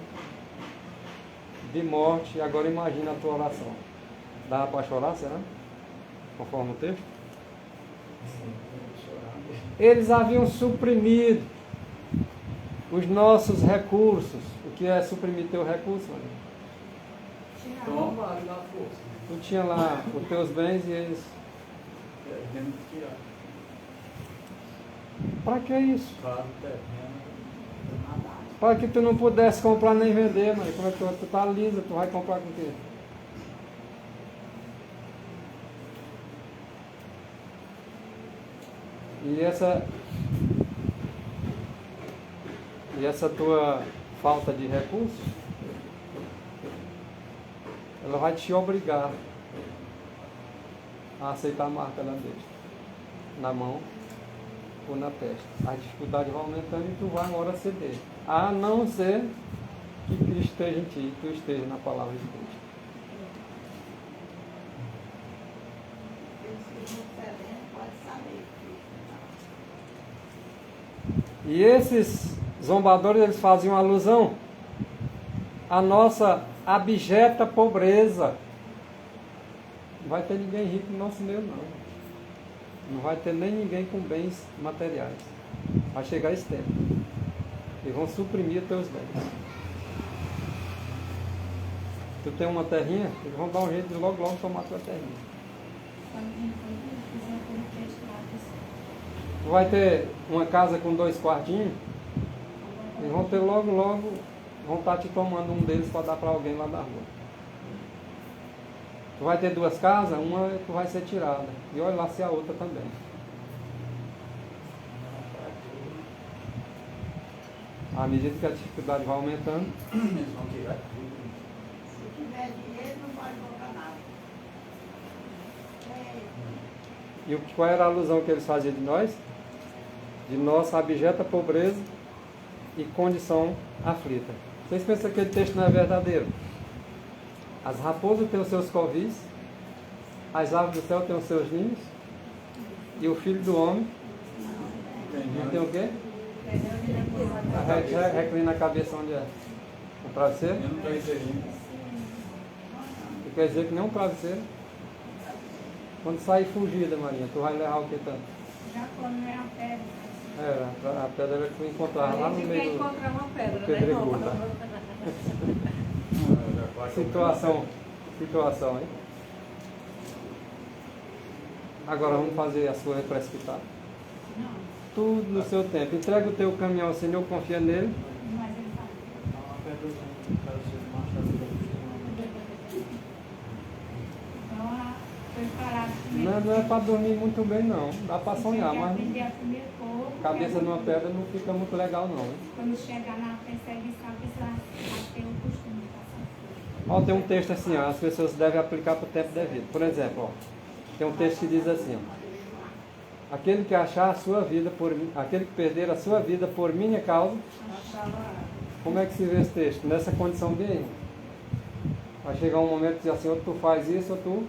de morte, e agora imagina a tua oração. Dá para chorar, será? Conforme o texto? Eles haviam suprimido os nossos recursos. O que é suprimir teu recurso, mano? Toma na força. Tu tinha lá os teus bens e eles... Temos que tirar. Para que isso? Claro, terreno. Para que tu não pudesse comprar nem vender, mas como é que tu tá lisa, tu vai comprar com o quê? E essa tua falta de recursos, ela vai te obrigar a aceitar a marca da besta, na mão ou na testa. A dificuldade vai aumentando e tu vai uma hora ceder. A não ser que Cristo esteja em ti e tu esteja na palavra de Cristo. E esses zombadores, eles faziam alusão à nossa abjeta pobreza. Não vai ter ninguém rico no nosso meio, não. Não vai ter nem ninguém com bens materiais. Vai chegar esse tempo. E vão suprimir teus bens. Tu tem uma terrinha, eles vão dar um jeito de logo tomar tua terrinha. Tu vai ter uma casa com 2 quartinhos, eles vão ter logo, vão estar te tomando um deles para dar para alguém lá da rua. Tu vai ter 2 casas, uma tu vai ser tirada. E olha lá se a outra também. À medida que a dificuldade vai aumentando, Eles vão tirar tudo. Se tiver dinheiro, não pode comprar nada. e qual era a alusão que eles faziam de nós? De nossa abjeta pobreza e condição aflita. Vocês pensam que aquele texto não é verdadeiro? As raposas têm os seus covis, as aves do céu têm os seus ninhos, e o filho do homem não tem o quê? Reclina a cabeça onde é? Um travesseiro? Eu não travesseiro. Quer dizer que nem um travesseiro. Quando sair fugida, Marinha, tu vai levar o que tanto? Já quando é a pedra. A pedra que tu encontrava lá no meio quer do encontrar uma pedra, pedregulho, né? tá? Situação, hein? Agora vamos fazer a sua precipitada. Não, Tudo no seu tempo. Entrega o teu caminho ao Senhor, confia nele. mas ele fala. Então, foi parado primeiro. Não é para dormir muito bem, não. Dá para sonhar, Tem que mas aprender a comer pouco. cabeça numa pedra não fica muito legal, não. Hein? Quando chegar na perseguição, a pessoa vai ter o costume de passar. Ó, tem um texto assim, ó, as pessoas devem aplicar para o tempo devido. Por exemplo, ó, tem um texto que diz assim, ó, aquele que achar a sua vida aquele que perder a sua vida por minha causa. Como é que se vê esse texto? Nessa condição bem. Vai chegar um momento que diz assim, ou tu faz isso ou tu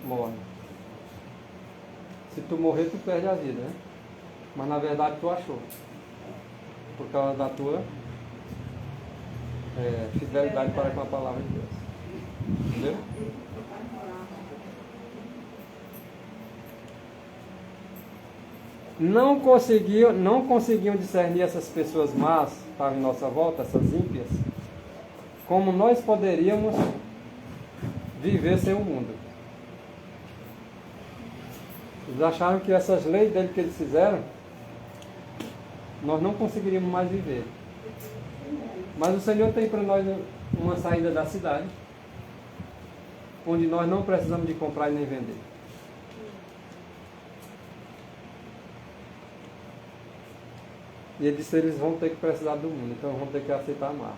morre. Se tu morrer, tu perde a vida, né? Mas na verdade tu achou. Por causa da tua fidelidade para com a palavra de Deus. Entendeu? Não conseguiam discernir essas pessoas más que estavam em nossa volta, essas ímpias, como nós poderíamos viver sem o mundo. Eles acharam que essas leis dele que eles fizeram, nós não conseguiríamos mais viver. Mas o Senhor tem para nós uma saída da cidade, onde nós não precisamos de comprar e nem vender. E ele disse que eles vão ter que precisar do mundo, então vão ter que aceitar a marca.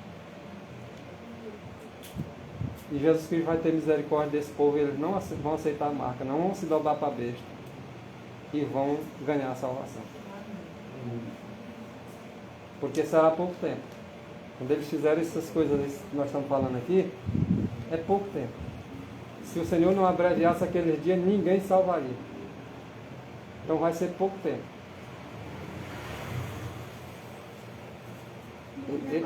E Jesus Cristo vai ter misericórdia desse povo, e eles não vão aceitar a marca, não vão se dobrar para a besta e vão ganhar a salvação. Porque será pouco tempo. Quando eles fizerem essas coisas que nós estamos falando aqui, é pouco tempo. Se o Senhor não abreviasse aqueles dias, ninguém salvaria. Então vai ser pouco tempo.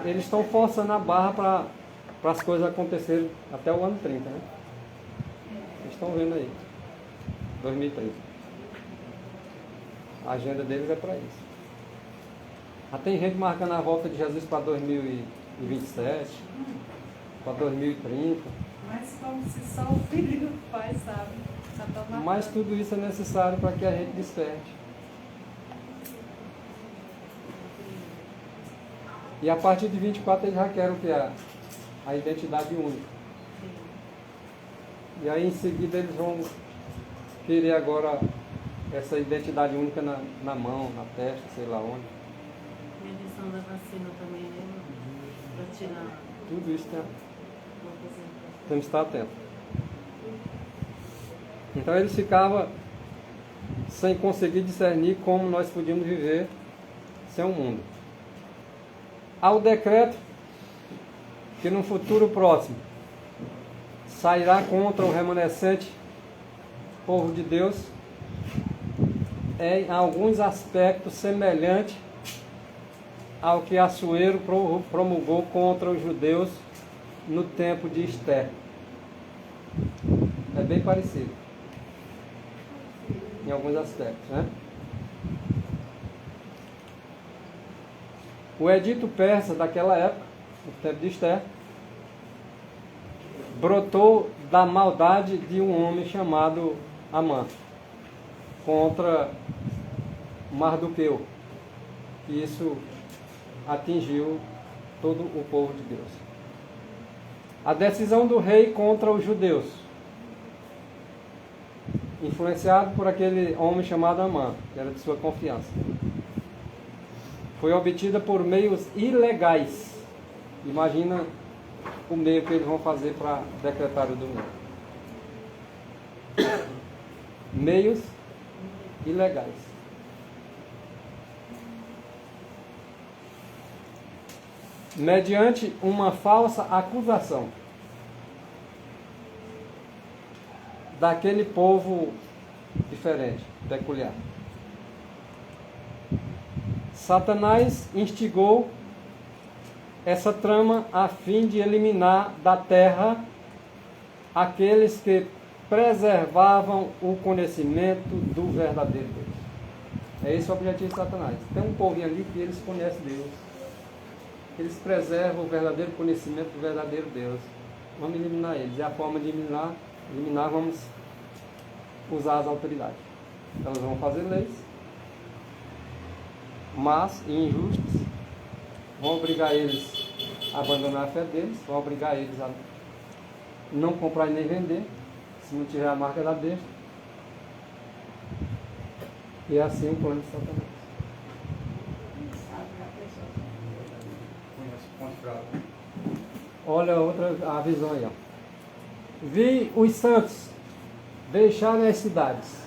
Eles estão forçando a barra para as coisas acontecerem até o ano 30, né? Vocês estão vendo aí. 2030. A agenda deles é para isso. Já tem gente marcando a volta de Jesus para 2027, para 2030. Mas como se só o filho do pai sabe. Mas tudo isso é necessário para que a gente desperte. E a partir de 24 eles já querem o que é a identidade única. Sim. E aí em seguida eles vão querer agora essa identidade única na mão, na testa, sei lá onde. Medição da vacina também, né? Para tirar Tudo isso uma aposentação. temos que estar atento. Então eles ficavam sem conseguir discernir como nós podíamos viver sem o mundo. Há o decreto que no futuro próximo sairá contra o remanescente povo de Deus em alguns aspectos semelhante ao que Assuero promulgou contra os judeus no tempo de Esther. É bem parecido em alguns aspectos, né? O edito persa daquela época, no tempo de Esther, brotou da maldade de um homem chamado Amã contra Mardoqueu, e isso atingiu todo o povo de Deus. A decisão do rei contra os judeus, influenciado por aquele homem chamado Amã, que era de sua confiança, foi obtida por meios ilegais. Imagina o meio que eles vão fazer para decretar o domingo. Meios ilegais. Mediante uma falsa acusação daquele povo diferente, peculiar. Satanás instigou essa trama a fim de eliminar da terra aqueles que preservavam o conhecimento do verdadeiro Deus. É esse o objetivo de Satanás. Tem um povinho ali que eles conhecem Deus. Eles preservam o verdadeiro conhecimento do verdadeiro Deus. Vamos eliminar eles. E a forma de eliminar, vamos usar as autoridades. Elas vão fazer leis más e injustas, vão obrigar eles a abandonar a fé deles, vão obrigar eles a não comprar e nem vender, se não tiver a marca da besta. E é assim o plano de Satanás. Olha a visão aí, ó. Vi os santos deixarem as cidades.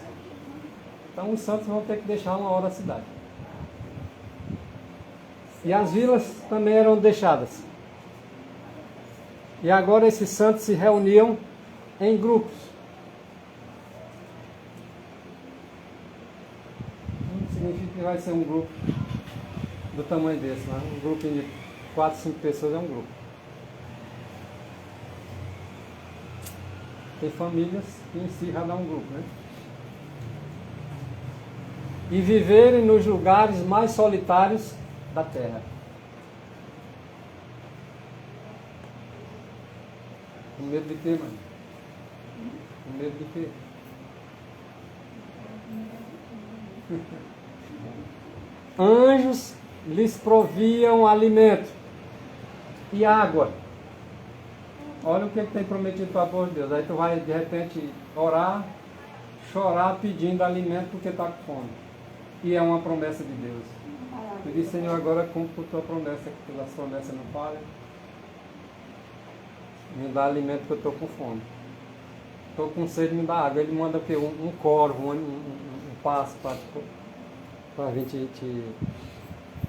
Então os santos vão ter que deixar uma hora a cidade. E as vilas também eram deixadas. E agora esses santos se reuniam em grupos. Não significa que vai ser um grupo do tamanho desse, né? Um grupo de 4, 5 pessoas é um grupo. Tem famílias que em si já dá um grupo, né? E viverem nos lugares mais solitários da terra. Com medo de quê, mano? Com medo de quê? Anjos lhes proviam alimento e água. Olha o que tem prometido para o povo de Deus. Aí tu vai de repente orar, chorar pedindo alimento porque está com fome. E é uma promessa de Deus. Eu disse, Senhor, agora cumpre a tua promessa, que as promessas não falham. Me dá alimento que eu estou com fome. Estou com sede, me dá água. Ele manda o quê? Um corvo, um passo para vir te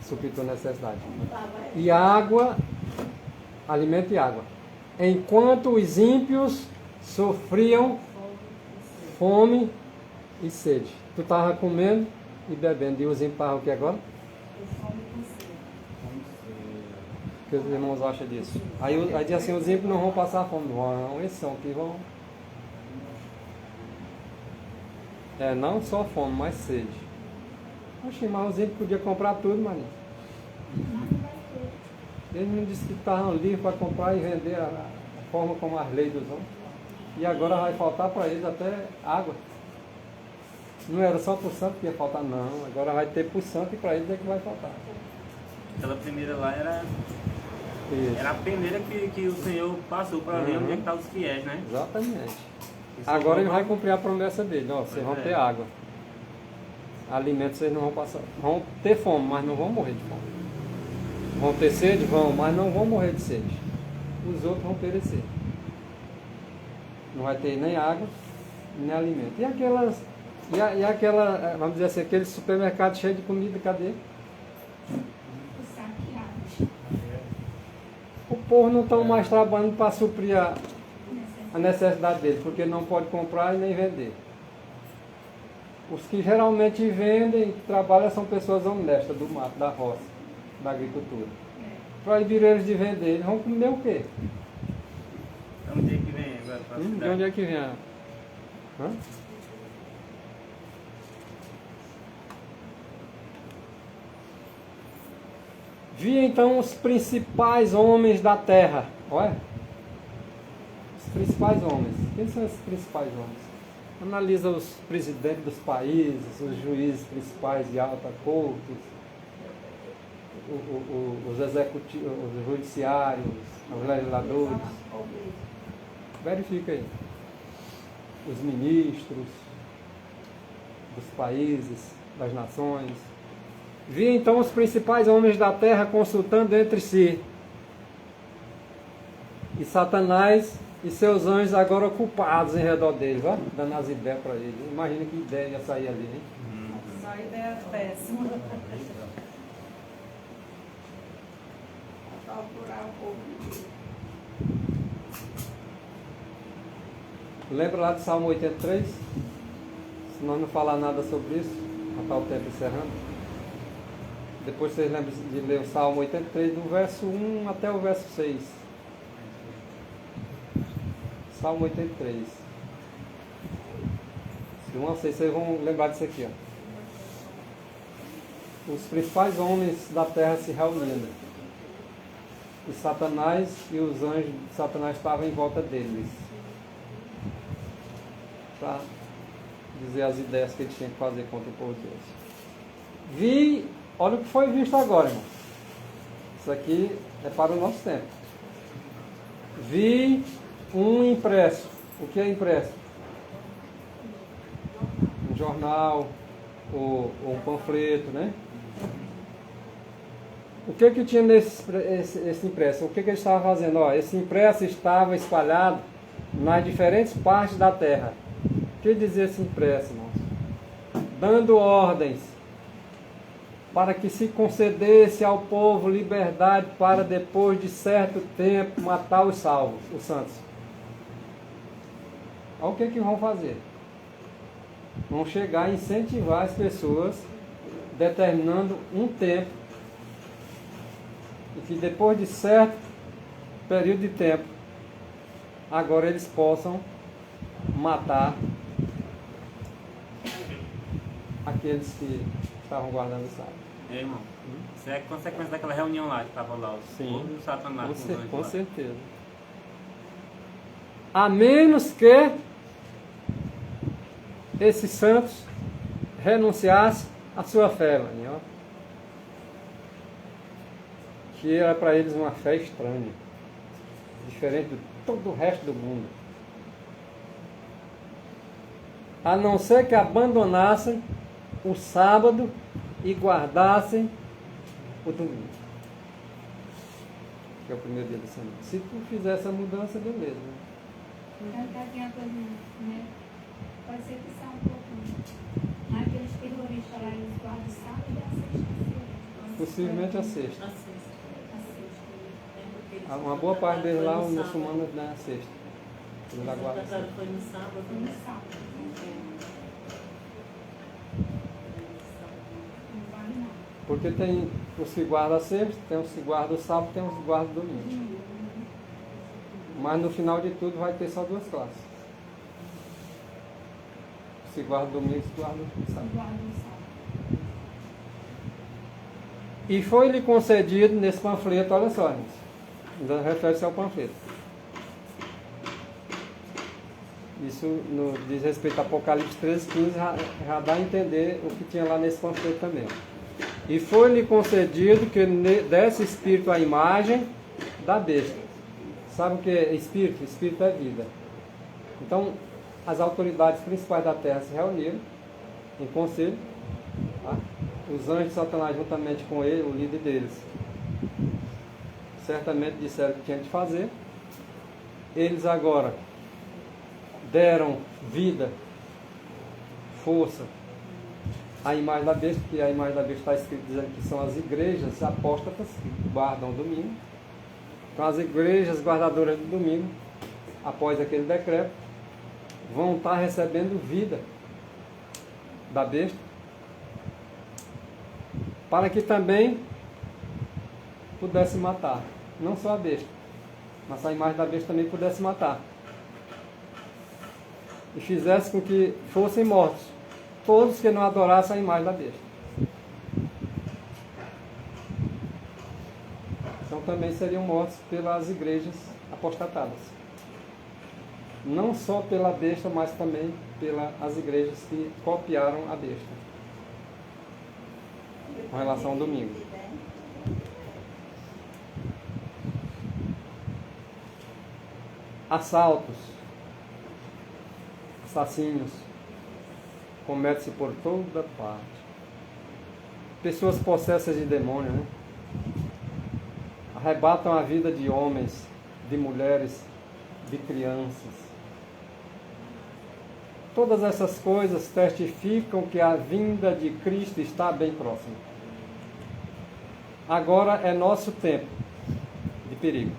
suprir tua necessidade. E água, alimento e água. Enquanto os ímpios sofriam fome e sede. Tu estava comendo e bebendo. E os ímpios estavam o que agora? O que os irmãos acham disso? Aí diz assim, os ímpios não vão passar fome. Não, esses são que vão. Não só fome, mas sede. Oxe, mas os ímpios podiam comprar tudo, maninho. Eles não disseram que estavam livres para comprar e vender a forma como as leis dos homens. E agora vai faltar para eles até água. Não era só para o santo que ia faltar, não. Agora vai ter para o santo e para eles é que vai faltar. Aquela primeira lá era Isso. a peneira que o Senhor passou para ver onde é que estavam os fiéis, né? Exatamente. Isso Agora ele foi vai cumprir a promessa dele. Ó, vocês vão Pois ter é. água. Alimento vocês não vão passar. Vão ter fome, mas não vão morrer de fome. Vão ter sede? Vão, mas não vão morrer de sede. Os outros vão perecer. Não vai ter nem água, nem alimento. E aquela, vamos dizer assim, aquele supermercado cheio de comida, cadê? Os saqueados. O povo não está mais trabalhando para suprir a necessidade dele, porque não pode comprar e nem vender. Os que geralmente vendem e trabalham são pessoas honestas do mato, da roça, da agricultura. Proibir eles de vender, eles vão comer o quê? Então, onde é que vem agora para a De cidade? onde é que vem a... Hã? Vi então os principais homens da terra. Olha. Os principais homens. Quem são esses principais homens? Analisa os presidentes dos países, os juízes principais de alta corte, os executivos, os judiciários, os legisladores. Verifica aí. Os ministros dos países, das nações. Vi então os principais homens da terra consultando entre si. E Satanás e seus anjos agora ocupados em redor deles, ó, dando as ideias para eles. Imagina que ideia ia sair ali, hein? Só ideia péssima. Torturar o povo. Lembra lá de Salmo 83? Se nós não falar nada sobre isso, já está o tempo encerrando. Depois vocês lembram de ler o Salmo 83, do verso 1 até o verso 6. Salmo 83. De 1 a 6, vocês vão lembrar disso aqui, ó. Os principais homens da terra se reunindo. E Satanás e os anjos de Satanás estavam em volta deles. Para dizer as ideias que eles tinham que fazer contra o povo de Deus. Vi, olha o que foi visto agora, irmão. Isso aqui é para o nosso tempo. Vi um impresso. O que é impresso? Um jornal, ou um panfleto, né? O que tinha esse impresso? O que ele estava fazendo? Ó, esse impresso estava espalhado nas diferentes partes da terra. O que dizia esse impresso, irmãos? Dando ordens para que se concedesse ao povo liberdade para, depois de certo tempo, matar os salvos, os santos. Olha o que vão fazer. Vão chegar a incentivar as pessoas, determinando um tempo, e que depois de certo período de tempo, agora eles possam matar aqueles que estavam guardando o sábado. É, irmão. Isso é a consequência daquela reunião lá que estava lá, os Sim. povos e o Satanás. os anjos Com lá. certeza. A menos que esses santos renunciassem à sua fé, maninho, ó. Que era para eles uma fé estranha, diferente de todo o resto do mundo. A não ser que abandonassem o sábado e guardassem o domingo, que é o primeiro dia da semana. Se tu fizer essa mudança, beleza. Aqui uma coisa, né? Pode ser que são um pouco. Aqueles terroristas lá, eles guardam sábado e a sexta-feira. Possivelmente a sexta. A sexta. Uma boa parte deles lá, os muçulmanos, na sexta. Eles lá guardam a sexta. Foi no sábado. Foi no sábado. Não vale nada. Porque tem os que guardam a sexta, tem os que guardam o sábado, tem os que guardam o domingo. Mas no final de tudo vai ter só duas classes. Os que guardam o domingo e os que guardam o sábado. Guarda o sábado. E foi-lhe concedido nesse panfleto, olha só, irmãos, ainda refere-se ao panfleto. Isso diz respeito a Apocalipse 13, 15, já dá a entender o que tinha lá nesse panfleto também. E foi-lhe concedido que desse espírito à imagem da besta. Sabe o que é espírito? Espírito é vida. Então, as autoridades principais da terra se reuniram em conselho. Tá? Os anjos de Satanás, juntamente com ele, o líder deles, certamente disseram o que tinha de fazer. Eles agora deram vida, força à imagem da besta, porque a imagem da besta está escrito dizendo que são as igrejas apóstatas que guardam o domingo. Então as igrejas guardadoras do domingo, após aquele decreto, vão estar recebendo vida da besta, para que também pudesse matar, não só a besta, mas a imagem da besta também pudesse matar. E fizesse com que fossem mortos todos que não adorassem a imagem da besta. Então também seriam mortos pelas igrejas apostatadas. Não só pela besta, mas também pelas igrejas que copiaram a besta com relação ao domingo. Assaltos, assassínios, comete-se por toda parte. Pessoas possessas de demônio, né? Arrebatam a vida de homens, de mulheres, de crianças. Todas essas coisas testificam que a vinda de Cristo está bem próxima. Agora é nosso tempo de perigo.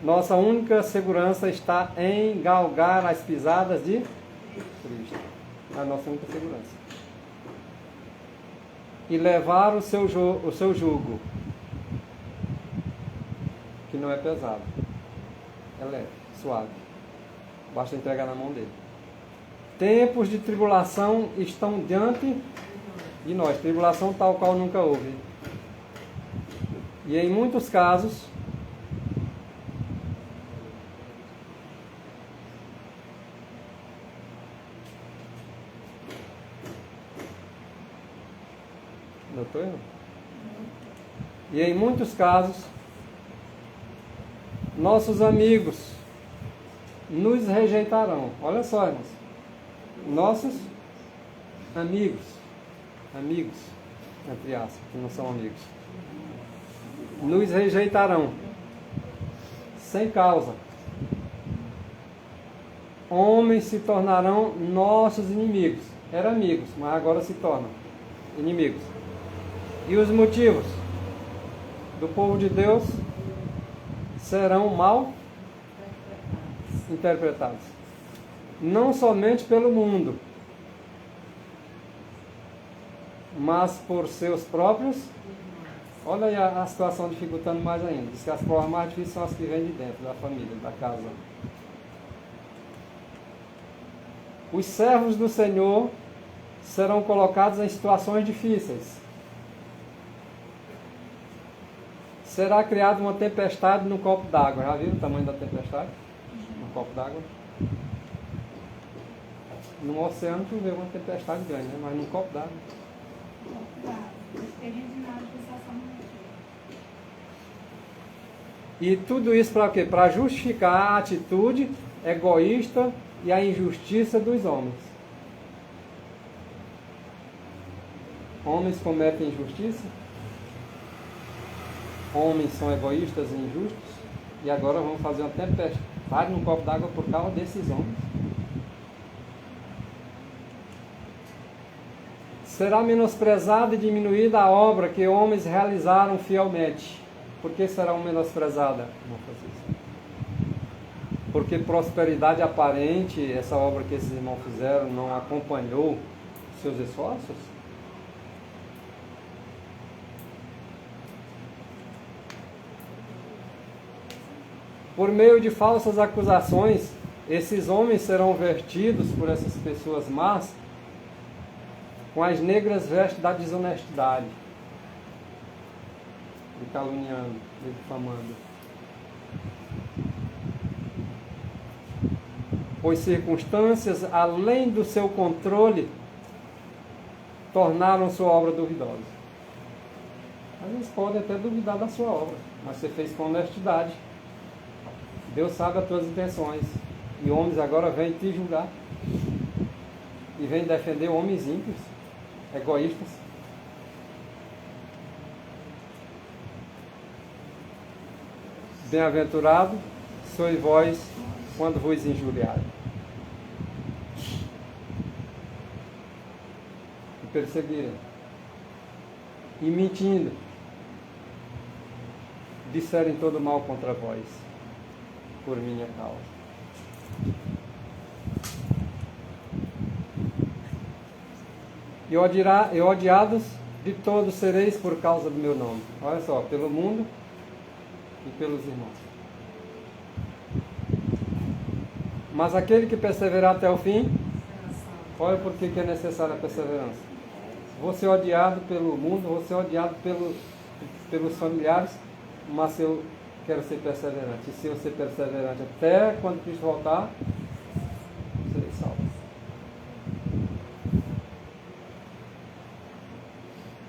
Nossa única segurança está em galgar as pisadas de Cristo. É a nossa única segurança. E levar o seu jugo, que não é pesado, é leve, suave. Basta entregar na mão dele. Tempos de tribulação estão diante de nós. Tribulação tal qual nunca houve. E em muitos casos, doutor? E em muitos casos, nossos amigos nos rejeitarão. Olha só, irmãos. Nossos amigos, entre aspas, que não são amigos, nos rejeitarão sem causa. Homens se tornarão nossos inimigos. Eram amigos, mas agora se tornam inimigos. E os motivos do povo de Deus serão mal interpretados. Não somente pelo mundo, mas por seus próprios. Olha aí a situação dificultando mais ainda. Diz que as provas mais difíceis são as que vêm de dentro da família, da casa. Os servos do Senhor serão colocados em situações difíceis. Será criada uma tempestade no copo d'água. Já viram o tamanho da tempestade? No copo d'água? No oceano tu vê uma tempestade grande, né? Mas no copo d'água. E tudo isso para quê? Para justificar a atitude egoísta e a injustiça dos homens. Homens cometem injustiça. Homens são egoístas e injustos. E agora vamos fazer uma tempestade no copo d'água por causa desses homens. Será menosprezada e diminuída a obra que homens realizaram fielmente. Por que será menosprezada? Porque prosperidade aparente, essa obra que esses irmãos fizeram, não acompanhou seus esforços? Por meio de falsas acusações, esses homens serão vertidos por essas pessoas más com as negras vestes da desonestidade, de caluniando, de difamando. Pois circunstâncias além do seu controle tornaram sua obra duvidosa. Às vezes podem até duvidar da sua obra, mas você fez com honestidade. Deus sabe as tuas intenções. E homens agora vêm te julgar. E vêm defender homens ímpios, egoístas. Bem-aventurado sois vós quando vos injuriarem e perseguirem, e mentindo, disserem todo mal contra vós, por minha causa. E odiados de todos sereis por causa do meu nome. Olha só, pelo mundo e pelos irmãos. Mas aquele que perseverar até o fim, olha por que é necessária a perseverança. Vou ser odiado pelo mundo, vou ser odiado pelos familiares, mas eu quero ser perseverante. E se eu ser perseverante até quando Cristo voltar, serei salvo.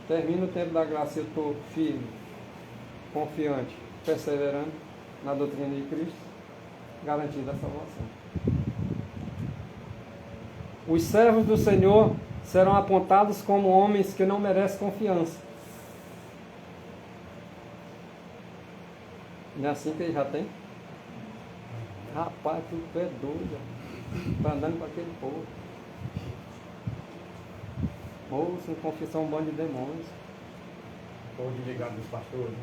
Termina o tempo da graça e eu estou firme, confiante, perseverando na doutrina de Cristo, garantindo a salvação. Os servos do Senhor serão apontados como homens que não merecem confiança. Não é assim que ele já tem? Rapaz, tu é doido. Está andando com aquele povo. Ou sem confissão um bando de demônios. Ou de ligado dos pastores.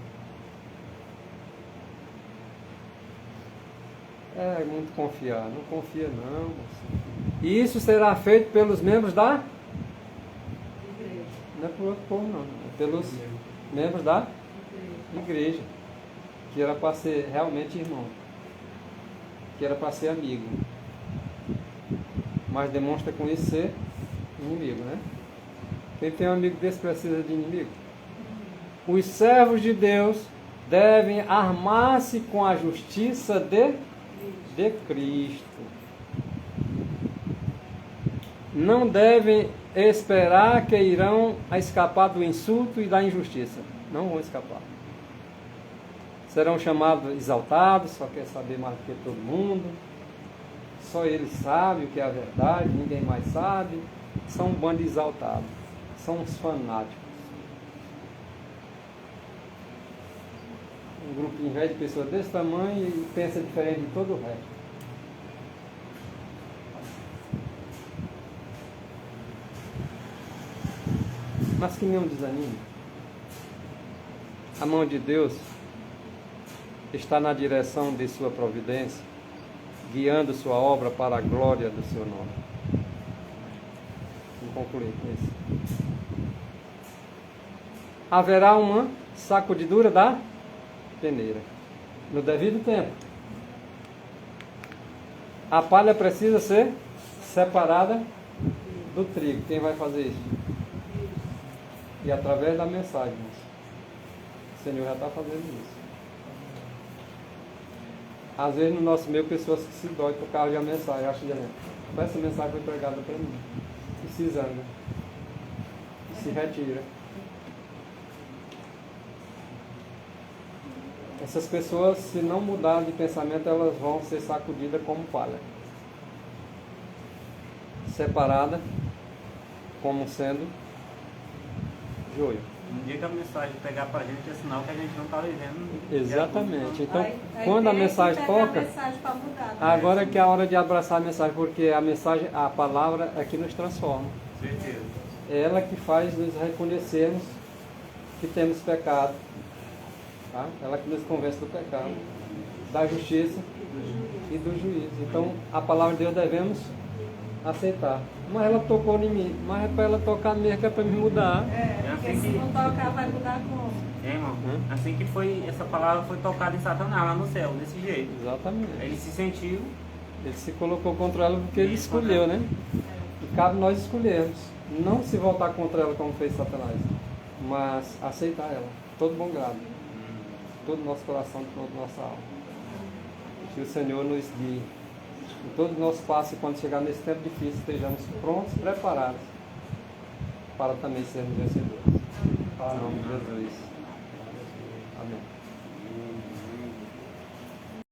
É muito confiar. Não confia não, moço. E isso será feito pelos membros da igreja. Não é por outro povo não. É pelos membros da igreja. Que era para ser realmente irmão. Que era para ser amigo. Mas demonstra com isso ser inimigo, né? Quem tem um amigo desse precisa de inimigo? Os servos de Deus devem armar-se com a justiça de Cristo. Não devem esperar que irão escapar do insulto e da injustiça. Não vão escapar. Serão chamados exaltados, só quer saber mais do que todo mundo. Só eles sabem o que é a verdade, ninguém mais sabe. São um bando de exaltados. São uns fanáticos. Um grupinho velho de pessoas desse tamanho e pensa diferente de todo o resto. Mas que não desanime. A mão de Deus está na direção de sua providência, guiando sua obra para a glória do seu nome. Vou concluir com isso. Haverá uma sacudidura da peneira, no devido tempo. A palha precisa ser separada do trigo. Quem vai fazer isso? E através da mensagem. O Senhor já está fazendo isso. Às vezes no nosso meio, pessoas que se dói por causa de uma mensagem. Acho que essa mensagem foi pregada para mim. E se zanga. E se retira. Essas pessoas, se não mudarem de pensamento, elas vão ser sacudidas como palha. Separada, como sendo joio. Um dia que a mensagem pegar pra gente é sinal que a gente não está vivendo. Exatamente. Então, quando a mensagem toca, agora é que é a hora de abraçar a mensagem, porque a mensagem, a palavra é que nos transforma. Certeza. É ela que faz nos reconhecermos que temos pecado. Tá? Ela que nos convence do pecado, da justiça e do juízo. Então, a palavra de Deus devemos aceitar. Mas ela tocou em mim. Mas é para ela tocar mesmo, que é para me mudar. Porque se não tocar, vai mudar como? Irmão, assim que foi, essa palavra foi tocada em Satanás lá no céu, desse jeito. Exatamente. Ele se sentiu. Ele se colocou contra ela porque ele escolheu, né? E cabe nós escolhermos. Não se voltar contra ela como fez Satanás, mas aceitar ela. Todo bom grado. Todo o nosso coração, toda a nossa alma. Que o Senhor nos guie. Em todo o nosso passo, quando chegar nesse tempo difícil, estejamos prontos, preparados para também sermos vencedores. Em nome de Jesus. Amém.